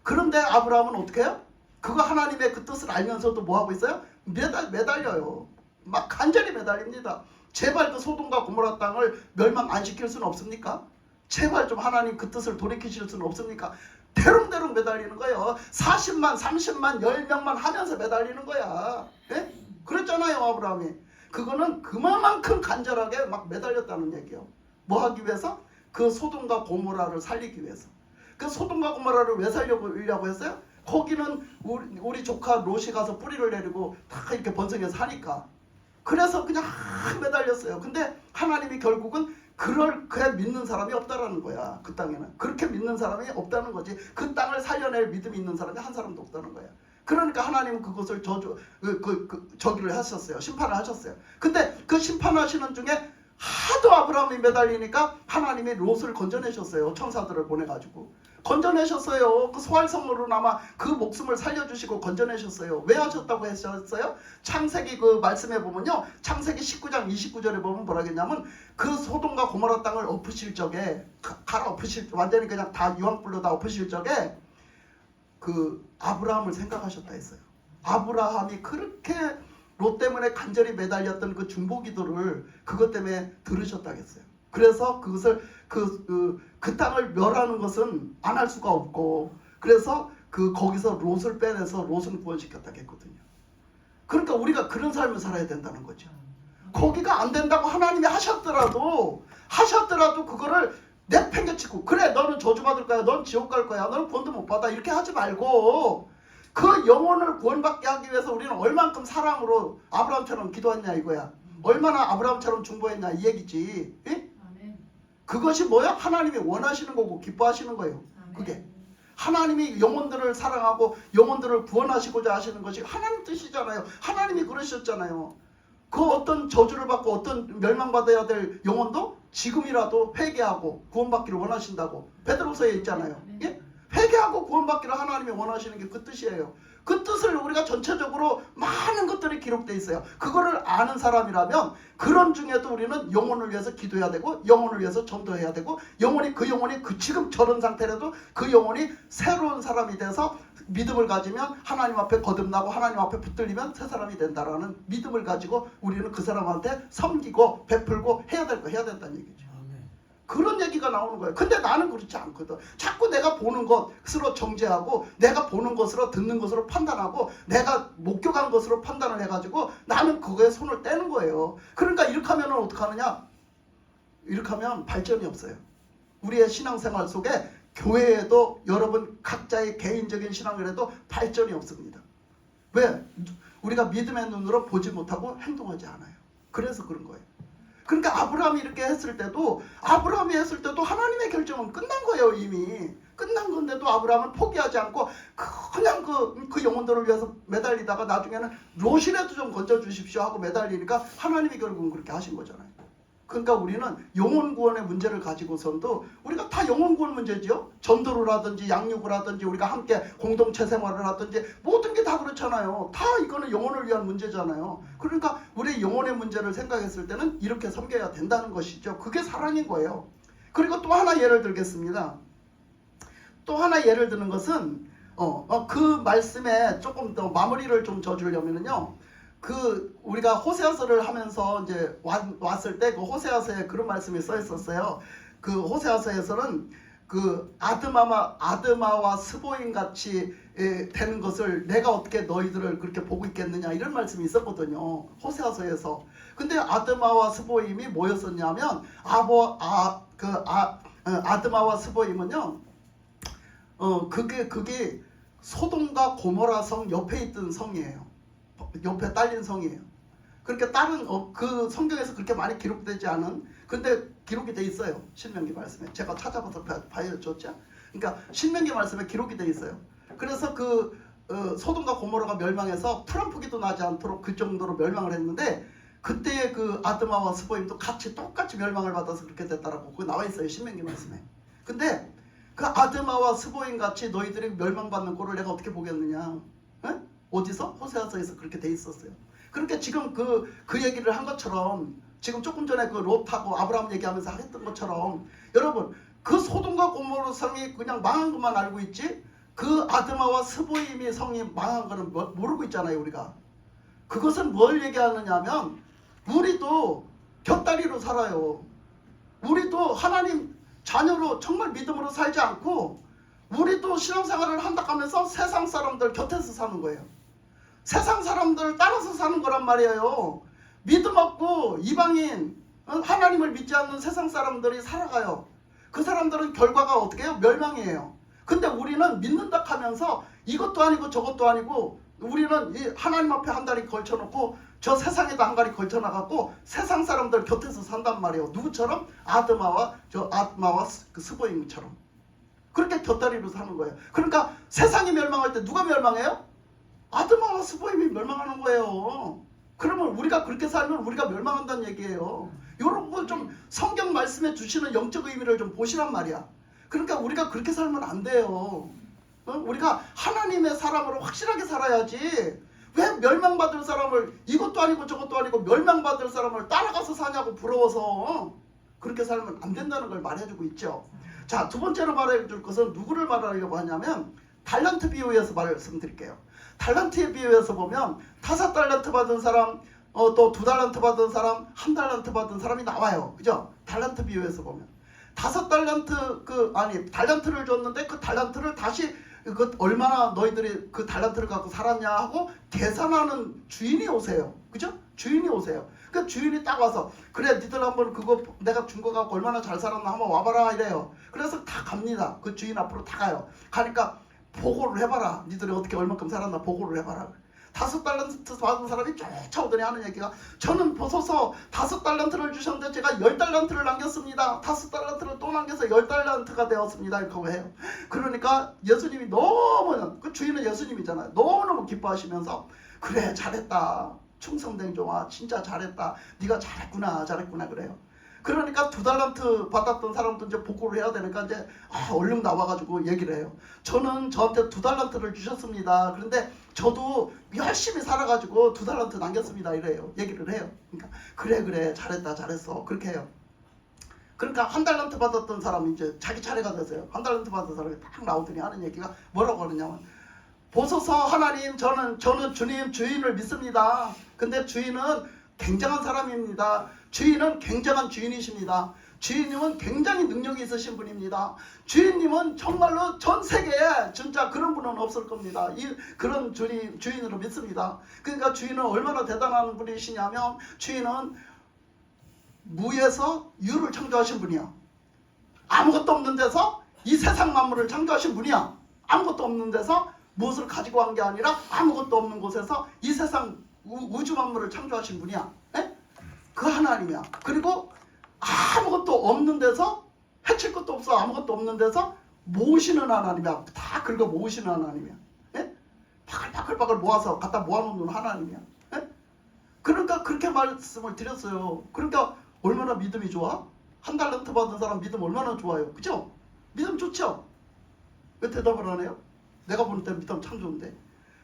그런데 아브라함은 어떻게 해요? 그거 하나님의 그 뜻을 알면서도 뭐 하고 있어요? 매달려요. 막 간절히 매달립니다. 제발 그 소돔과 고모라 땅을 멸망 안 시킬 수는 없습니까? 제발 좀 하나님 그 뜻을 돌이키실 수는 없습니까? 대롱대롱 매달리는 거예요. 40만, 30만, 10명만 하면서 매달리는 거야. 예? 그랬잖아요, 아브라함이. 그거는 그만큼 간절하게 막 매달렸다는 얘기예요. 뭐 하기 위해서? 그 소돔과 고모라를 살리기 위해서. 그 소돔과 고모라를 왜 살려고 했어요? 거기는 우리 조카 롯이 가서 뿌리를 내리고 다 이렇게 번성해서 사니까. 그래서 그냥 매달렸어요. 근데 하나님이 결국은 그렇게 믿는 사람이 없다라는 거야. 그 땅에는. 그렇게 믿는 사람이 없다는 거지. 그 땅을 살려낼 믿음이 있는 사람이 한 사람도 없다는 거야. 그러니까 하나님은 그것을 저기를 하셨어요. 심판을 하셨어요. 근데 그 심판하시는 중에 하도 아브라함이 매달리니까 하나님이 롯을 건져내셨어요. 천사들을 보내가지고. 건져내셨어요. 그 소활성으로나마 그 목숨을 살려주시고 건져내셨어요. 왜 하셨다고 하셨어요? 창세기 그 말씀에 보면요. 창세기 19장 29절에 보면 뭐라 했냐면 그 소돔과 고모라 땅을 엎으실 적에 완전히 그냥 다 유황불로 다 엎으실 적에 그 아브라함을 생각하셨다 했어요. 아브라함이 그렇게 롯 때문에 간절히 매달렸던 그 중보기도를 그것 때문에 들으셨다고 했어요. 그래서 그것을 그 땅을 멸하는 것은 안 할 수가 없고, 그래서 거기서 롯을 빼내서 롯은 구원시켰다고 했거든요. 그러니까 우리가 그런 삶을 살아야 된다는 거죠. 거기가 안 된다고 하나님이 하셨더라도 그거를 내팽개치고, 그래 너는 저주받을 거야, 넌 지옥 갈 거야, 너는 구원도 못 받아, 이렇게 하지 말고 그 영혼을 구원받게 하기 위해서 우리는 얼만큼 사랑으로 아브라함처럼 기도했냐 이거야. 얼마나 아브라함처럼 중보했냐 이 얘기지. 예? 그것이 뭐야? 하나님이 원하시는 거고 기뻐하시는 거예요. 그게 하나님이 영혼들을 사랑하고 영혼들을 구원하시고자 하시는 것이 하나님 뜻이잖아요. 하나님이 그러셨잖아요. 그 어떤 저주를 받고 어떤 멸망받아야 될 영혼도 지금이라도 회개하고 구원받기를 원하신다고 베드로서에 있잖아요. 예? 회개하고 구원받기를 하나님이 원하시는 게 그 뜻이에요. 그 뜻을 우리가 전체적으로 많은 것들이 기록되어 있어요. 그거를 아는 사람이라면 그런 중에도 우리는 영혼을 위해서 기도해야 되고 영혼을 위해서 전도해야 되고 그 영혼이 지금 저런 상태라도 그 영혼이 새로운 사람이 돼서 믿음을 가지면 하나님 앞에 거듭나고 하나님 앞에 붙들리면 새 사람이 된다라는 믿음을 가지고 우리는 그 사람한테 섬기고 베풀고 해야 될 거 해야 된다는 얘기죠. 그런 얘기가 나오는 거예요. 근데 나는 그렇지 않거든. 자꾸 내가 보는 것으로 정죄하고 내가 보는 것으로 듣는 것으로 판단하고 내가 목격한 것으로 판단을 해가지고 나는 그거에 손을 떼는 거예요. 그러니까 이렇게 하면 어떡하느냐? 이렇게 하면 발전이 없어요. 우리의 신앙생활 속에 교회에도 여러분 각자의 개인적인 신앙을 도 발전이 없습니다. 왜? 우리가 믿음의 눈으로 보지 못하고 행동하지 않아요. 그래서 그런 거예요. 그러니까 아브라함이 이렇게 했을 때도 하나님의 결정은 끝난 거예요. 이미 끝난 건데도 아브라함은 포기하지 않고 그냥 그 영혼들을 위해서 매달리다가 나중에는 롯이라도 좀 건져주십시오 하고 매달리니까 하나님이 결국은 그렇게 하신 거잖아요. 그러니까 우리는 영혼 구원의 문제를 가지고선도 우리가 다 영혼 구원 문제죠. 전도를 하든지 양육을 하든지 우리가 함께 공동체 생활을 하든지 모든 게 다 그렇잖아요. 다 이거는 영혼을 위한 문제잖아요. 그러니까 우리 영혼의 문제를 생각했을 때는 이렇게 섬겨야 된다는 것이죠. 그게 사랑인 거예요. 그리고 또 하나 예를 들겠습니다. 또 하나 예를 드는 것은 그 말씀에 조금 더 마무리를 좀 져주려면요. 우리가 호세아서를 하면서 이제 왔을 때 그 호세아서에 그런 말씀이 써 있었어요. 그 호세아서에서는 그 아드마와 스보임 같이 되는 것을 내가 어떻게 너희들을 그렇게 보고 있겠느냐 이런 말씀이 있었거든요. 호세아서에서. 근데 아드마와 스보임이 뭐였었냐면 아드마와 스보임은요. 그게 소돔과 고모라 성 옆에 있던 성이에요. 옆에 딸린 성이에요. 그러니까 다른 그 성경에서 그렇게 많이 기록되지 않은, 근데 기록이 돼 있어요. 신명기 말씀에 제가 찾아봐서 봐줬죠. 그러니까 신명기 말씀에 기록이 돼 있어요. 그래서 소돔과 고모라가 멸망해서 풀 한 푸기도 나지 않도록 그 정도로 멸망을 했는데 그때 그 아드마와 스보임도 똑같이 멸망을 받아서 그렇게 됐다라고 그거 나와 있어요. 신명기 말씀에. 근데 그 아드마와 스보임 같이 너희들이 멸망받는 꼴을 내가 어떻게 보겠느냐? 에? 어디서? 호세아서에서 그렇게 돼 있었어요. 그러니까 지금 그 얘기를 한 것처럼 지금 조금 전에 그 롯하고 아브라함 얘기하면서 했던 것처럼 여러분 그 소돔과 고모라 성이 그냥 망한 것만 알고 있지 그 아드마와 스보임이 성이 망한 거는 모르고 있잖아요. 우리가 그것은 뭘 얘기하느냐 하면 우리도 곁다리로 살아요. 우리도 하나님 자녀로 정말 믿음으로 살지 않고 우리도 신앙생활을 한다 하면서 세상 사람들 곁에서 사는 거예요. 세상 사람들 따라서 사는 거란 말이에요. 믿음 없고 이방인 하나님을 믿지 않는 세상 사람들이 살아가요. 그 사람들은 결과가 어떻게 해요? 멸망이에요. 근데 우리는 믿는다 하면서 이것도 아니고 저것도 아니고 우리는 이 하나님 앞에 한 다리 걸쳐놓고 저 세상에도 한 다리 걸쳐나가고 세상 사람들 곁에서 산단 말이에요. 누구처럼? 아드마와 그 스보임처럼. 그렇게 곁다리로 사는 거예요. 그러니까 세상이 멸망할 때 누가 멸망해요? 아드마와 스보임이 멸망하는 거예요. 그러면 우리가 그렇게 살면 우리가 멸망한다는 얘기예요. 이런 걸 좀 성경 말씀에 주시는 영적 의미를 좀 보시란 말이야. 그러니까 우리가 그렇게 살면 안 돼요. 우리가 하나님의 사람으로 확실하게 살아야지. 왜 멸망받을 사람을 이것도 아니고 저것도 아니고 멸망받을 사람을 따라가서 사냐고 부러워서 그렇게 살면 안 된다는 걸 말해주고 있죠. 자, 두 번째로 말해줄 것은 누구를 말하려고 하냐면 달란트 비유에서 말씀드릴게요. 달란트의 비유에서 보면 5달란트 받은 사람, 또 2달란트 받은 사람, 1달란트 받은 사람이 나와요. 그죠? 달란트 비유에서 보면 5달란트 달란트를 줬는데 그 달란트를 다시 얼마나 너희들이 그 달란트를 갖고 살았냐 하고 계산하는 주인이 오세요. 그죠? 주인이 오세요. 그 주인이 딱 와서 그래 니들 한번 그거 내가 준 거 갖고 얼마나 잘 살았나 한번 와봐라 이래요. 그래서 다 갑니다. 그 주인 앞으로 다 가요. 가니까 보고를 해봐라. 니들이 어떻게 얼마큼 살았나 보고를 해봐라. 5달란트 받은 사람이 쫓아오더니 하는 얘기가 저는 보소서 5달란트를 주셨는데 제가 10달란트를 남겼습니다. 5달란트를 또 남겨서 10달란트가 되었습니다. 이렇게 해요. 그러니까 예수님이 너무 그 주인은 예수님이잖아요. 너무너무 기뻐하시면서 그래 잘했다. 충성된 종아 진짜 잘했다. 네가 잘했구나 그래요. 그러니까 2달란트 받았던 사람도 이제 보고를 해야 되니까 이제 얼른 나와가지고 얘기를 해요. 저는 저한테 2달란트를 주셨습니다. 그런데 저도 열심히 살아가지고 2달란트 남겼습니다. 이래요. 얘기를 해요. 그러니까 그래 잘했어 그렇게 해요. 그러니까 1달란트 받았던 사람이 이제 자기 차례가 됐어요. 1달란트 받은 사람이 딱 나오더니 하는 얘기가 뭐라고 하느냐면 보소서 하나님 저는 주님 주인을 믿습니다. 근데 주인은 굉장한 사람입니다. 주인은 굉장한 주인이십니다. 주인님은 굉장히 능력이 있으신 분입니다. 주인님은 정말로 전 세계에 진짜 그런 분은 없을 겁니다. 그런 주인으로 믿습니다. 그러니까 주인은 얼마나 대단한 분이시냐면 주인은 무에서 유를 창조하신 분이야. 아무것도 없는 데서 이 세상 만물을 창조하신 분이야. 아무것도 없는 데서 무엇을 가지고 간 게 아니라 아무것도 없는 곳에서 이 세상 우주 만물을 창조하신 분이야. 에? 그 하나님이야. 그리고 아무것도 없는 데서 해칠 것도 없어. 아무것도 없는 데서 모으시는 하나님이야. 다 긁어 모으시는 하나님이야. 에? 바글바글 모아서 갖다 모아놓는 하나님이야. 에? 그러니까 그렇게 말씀을 드렸어요. 그러니까 얼마나 믿음이 좋아? 1달란트 받은 사람 믿음 얼마나 좋아요. 그죠? 믿음 좋죠? 왜 대답을 안 해요? 내가 보는 때 믿음 참 좋은데.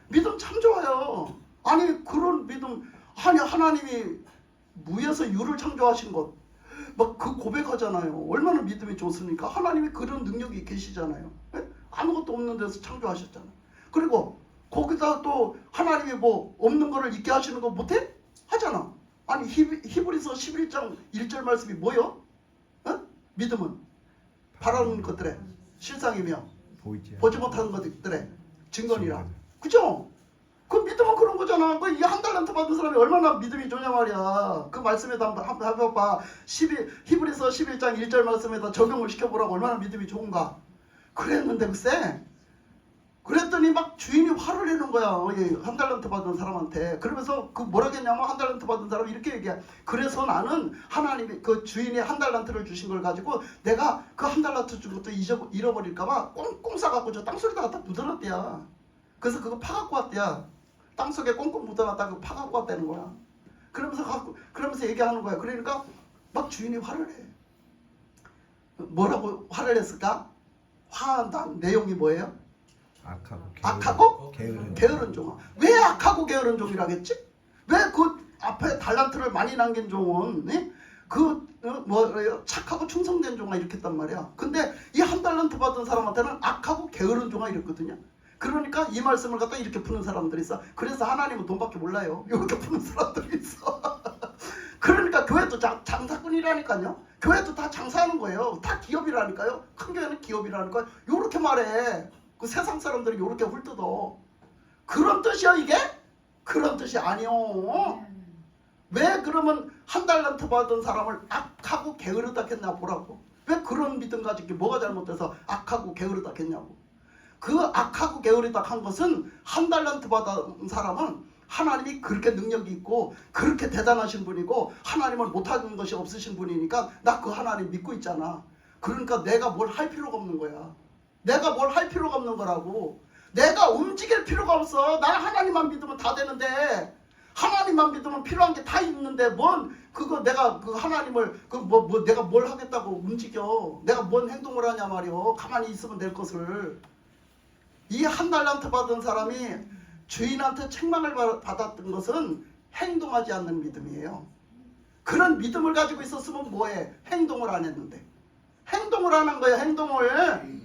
믿음 참 좋아요. 아니 그런 믿음 아니 하나님이 무에서 유를 창조하신 것 막 그 고백하잖아요. 얼마나 믿음이 좋습니까? 하나님이 그런 능력이 계시잖아요. 에? 아무것도 없는 데서 창조하셨잖아요. 그리고 거기다 또 하나님이 뭐 없는 거를 있게 하시는 거 못해? 하잖아. 아니 히브리서 11장 1절 말씀이 뭐요? 에? 믿음은 바라는 것들의 실상이며 보지 못하는 것들의 증거니라. 그죠? 그 믿음은 그런 거잖아. 이 1달란트 받은 사람이 얼마나 믿음이 좋냐 말이야. 그 말씀에다 한번 해봐봐. 히브리서 11장 1절 말씀에다 적용을 시켜보라고 얼마나 믿음이 좋은가. 그랬는데 글쎄 그랬더니 막 주인이 화를 내는 거야. 1달란트 받은 사람한테. 그러면서 그 뭐라 했냐면 1달란트 받은 사람이 이렇게 얘기해. 그래서 나는 하나님이 그 주인이 1달란트를 주신 걸 가지고 내가 그 1달란트 준 것도 잃어버릴까봐 꽁꽁 싸갖고 저 땅속에다 갖다 묻어놨대야. 그래서 그거 파갖고 왔대야. 땅속에 꽁꽁 묻어놨다가 파갖고 왔다는 거야. 그러면서 얘기하는 거야. 그러니까 막 주인이 화를 해. 뭐라고 화를 했을까? 화한 내용이 뭐예요? 악하고 게으른 종아. 왜 악하고 게으른 종이라겠지? 왜 그 앞에 달란트를 많이 남긴 종은 착하고 충성된 종아 이렇게 했단 말이야. 근데 이 1달란트 받은 사람한테는 악하고 게으른 종아 이랬거든요. 그러니까 이 말씀을 갖다 이렇게 푸는 사람들이 있어. 그래서 하나님은 돈밖에 몰라요. 이렇게 푸는 사람들이 있어. 그러니까 교회도 장사꾼이라니까요. 교회도 다 장사하는 거예요. 다 기업이라니까요. 큰 교회는 기업이라니까요. 요렇게 말해. 그 세상 사람들이 요렇게 훑뜯어. 그런 뜻이야 이게? 그런 뜻이 아니요. 왜 그러면 1달란트 받은 사람을 악하고 게으르다 했냐 보라고. 왜 그런 믿음 가지고 뭐가 잘못돼서 악하고 게으르다 했냐고. 그 악하고 게으르다 한 것은 1달란트 받은 사람은 하나님이 그렇게 능력이 있고 그렇게 대단하신 분이고 하나님을 못하는 것이 없으신 분이니까 나 그 하나님 믿고 있잖아. 그러니까 내가 뭘 할 필요가 없는 거야. 내가 뭘 할 필요가 없는 거라고. 내가 움직일 필요가 없어. 나는 하나님만 믿으면 다 되는데 하나님만 믿으면 필요한 게 다 있는데 내가 그 하나님을 내가 뭘 하겠다고 움직여. 내가 뭔 행동을 하냐 말이요. 가만히 있으면 될 것을. 이 1달란트 받은 사람이 주인한테 책망을 받았던 것은 행동하지 않는 믿음이에요. 그런 믿음을 가지고 있었으면 뭐해? 행동을 안 했는데. 행동을 안 한 거야. 행동을.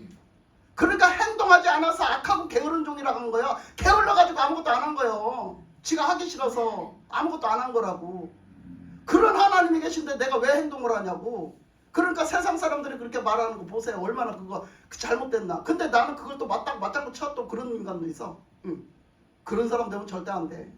그러니까 행동하지 않아서 악하고 게으른 종이라고 한 거야. 게을러가지고 아무것도 안 한 거예요. 지가 하기 싫어서 아무것도 안 한 거라고. 그런 하나님이 계신데 내가 왜 행동을 하냐고. 그러니까 세상 사람들이 그렇게 말하는 거 보세요. 얼마나 그거 잘못됐나. 근데 나는 그걸 또 맞장구 쳐 또 그런 인간도 있어. 그런 사람 되면 절대 안 돼.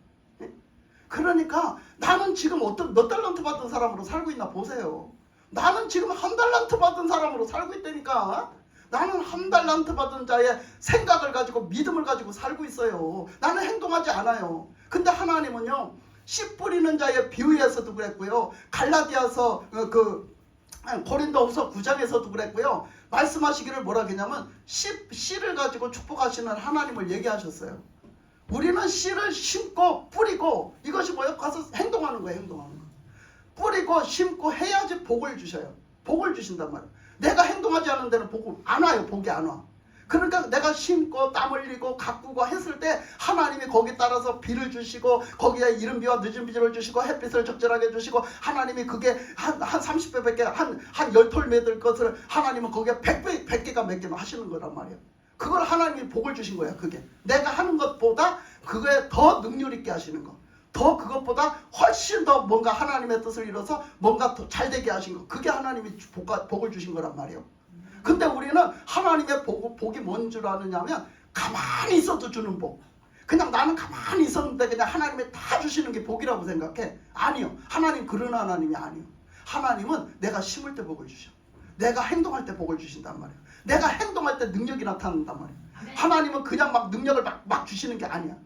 그러니까 나는 지금 몇 달란트 받은 사람으로 살고 있나 보세요. 나는 지금 1달란트 받은 사람으로 살고 있다니까. 나는 1달란트 받은 자의 생각을 가지고 믿음을 가지고 살고 있어요. 나는 행동하지 않아요. 근데 하나님은요, 씨 뿌리는 자의 비유에서도 그랬고요, 갈라디아서 고린도후서 9장에서도 그랬고요, 말씀하시기를 뭐라 했냐면 씨를 가지고 축복하시는 하나님을 얘기하셨어요. 우리는 씨를 심고 뿌리고, 이것이 뭐예요? 가서 행동하는 거예요. 행동하는 거. 뿌리고 심고 해야지 복을 주셔요. 복을 주신단 말이에요. 내가 행동하지 않는 데는 복이 안 와요. 복이 안 와. 그러니까 내가 심고 땀 흘리고 가꾸고 했을 때 하나님이 거기에 따라서 비를 주시고, 거기에 이른 비와 늦은 비를 주시고, 햇빛을 적절하게 주시고, 하나님이 그게 한 30배 100개 한 10톨 맺을 것을 하나님은 거기에 100개가 몇 개만 하시는 거란 말이에요. 그걸 하나님이 복을 주신 거야. 그게 내가 하는 것보다 그거에 더 능률 있게 하시는 거, 더 그것보다 훨씬 더 뭔가 하나님의 뜻을 이뤄서 뭔가 더 잘되게 하신 거, 그게 하나님이 복을 주신 거란 말이에요. 근데 우리는 하나님의 복이 뭔 줄 아느냐면 가만히 있어도 주는 복. 그냥 나는 가만히 있었는데 그냥 하나님이 다 주시는 게 복이라고 생각해? 아니요. 하나님 그런 하나님이 아니요. 하나님은 내가 심을 때 복을 주셔. 내가 행동할 때 복을 주신단 말이에요. 내가 행동할 때 능력이 나타난단 말이에요. 하나님은 그냥 막 능력을 막 주시는 게 아니야.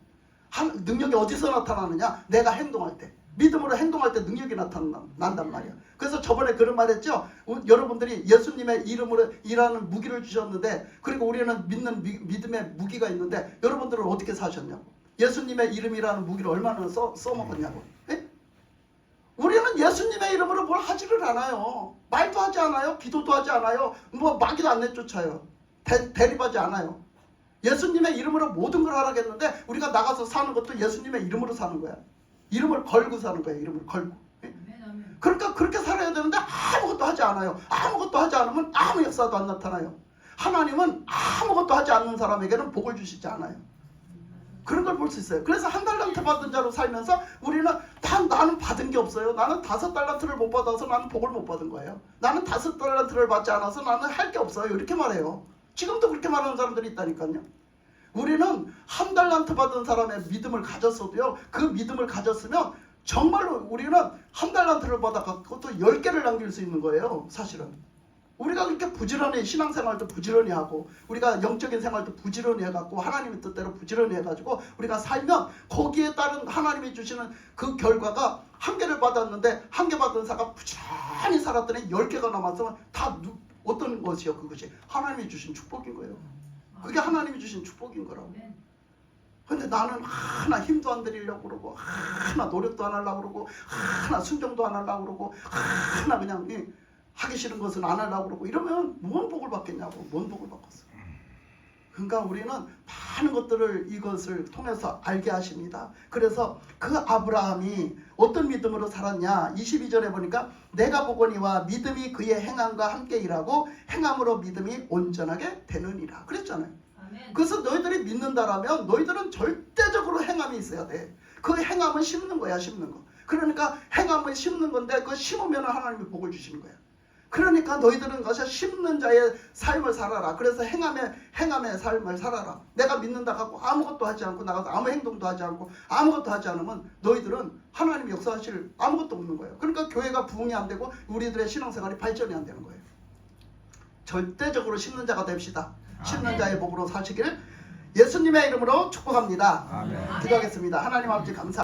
능력이 어디서 나타나느냐? 내가 행동할 때. 믿음으로 행동할 때 능력이 나타난단 말이야. 그래서 저번에 그런 말 했죠. 여러분들이 예수님의 이름으로 일하는 무기를 주셨는데, 그리고 우리는 믿는 믿음의 무기가 있는데, 여러분들은 어떻게 사셨냐고. 예수님의 이름이라는 무기를 얼마나 써먹었냐고. 예? 우리는 예수님의 이름으로 뭘 하지를 않아요. 말도 하지 않아요. 기도도 하지 않아요. 뭐 마귀도 안 내쫓아요. 대립하지 않아요. 예수님의 이름으로 모든 걸 하라겠는데, 우리가 나가서 사는 것도 예수님의 이름으로 사는 거야. 이름을 걸고 사는 거야. 이름을 걸고. 그러니까 그렇게 살아야 되는데 아무것도 하지 않아요. 아무것도 하지 않으면 아무 역사도 안 나타나요. 하나님은 아무것도 하지 않는 사람에게는 복을 주시지 않아요. 그런 걸 볼 수 있어요. 그래서 1달란트 받은 자로 살면서 우리는 나는 받은 게 없어요. 나는 5달란트를 못 받아서 나는 복을 못 받은 거예요. 나는 5달란트를 받지 않아서 나는 할 게 없어요. 이렇게 말해요. 지금도 그렇게 말하는 사람들이 있다니까요. 우리는 1달란트 받은 사람의 믿음을 가졌어도요, 그 믿음을 가졌으면 정말로 우리는 1달란트를 받아서 그것도 10개를 남길 수 있는 거예요. 사실은 우리가 그렇게 부지런히 신앙생활도 부지런히 하고, 우리가 영적인 생활도 부지런히 해갖고, 하나님의 뜻대로 부지런히 해가지고 우리가 살면 거기에 따른 하나님이 주시는 그 결과가, 1개를 받았는데 1개 받은 사가 부지런히 살았더니 10개가 남았으면 다 어떤 것이요? 그것이 하나님이 주신 축복인 거예요. 그게 하나님이 주신 축복인 거라고. 근데 나는 하나 힘도 안 들이려고 그러고, 하나 노력도 안 하려고 그러고, 하나 순종도 안 하려고 그러고, 하나 그냥 하기 싫은 것은 안 하려고 그러고, 이러면 뭔 복을 받겠냐고. 뭔 복을 받겠어. 그러니까 우리는 많은 것들을 이것을 통해서 알게 하십니다. 그래서 그 아브라함이 어떤 믿음으로 살았냐, 22절에 보니까 내가 보거니와 믿음이 그의 행함과 함께 일하고 행함으로 믿음이 온전하게 되느니라 그랬잖아요. 아멘. 그래서 너희들이 믿는다라면 너희들은 절대적으로 행함이 있어야 돼. 그 행함은 심는 거야. 심는 거. 그러니까 행함은 심는 건데, 그 심으면 하나님이 복을 주시는 거야. 그러니까 너희들은 가서 심는 자의 삶을 살아라. 그래서 행함의 삶을 살아라. 내가 믿는다 하고 아무것도 하지 않고 나가서 아무 행동도 하지 않고 아무것도 하지 않으면 너희들은 하나님이 역사하실 아무것도 없는 거예요. 그러니까 교회가 부흥이 안 되고 우리들의 신앙생활이 발전이 안 되는 거예요. 절대적으로 심는 자가 됩시다. 심는 자의 복으로 사시길 예수님의 이름으로 축복합니다. 아멘. 기도하겠습니다. 하나님 아버지 감사합니다.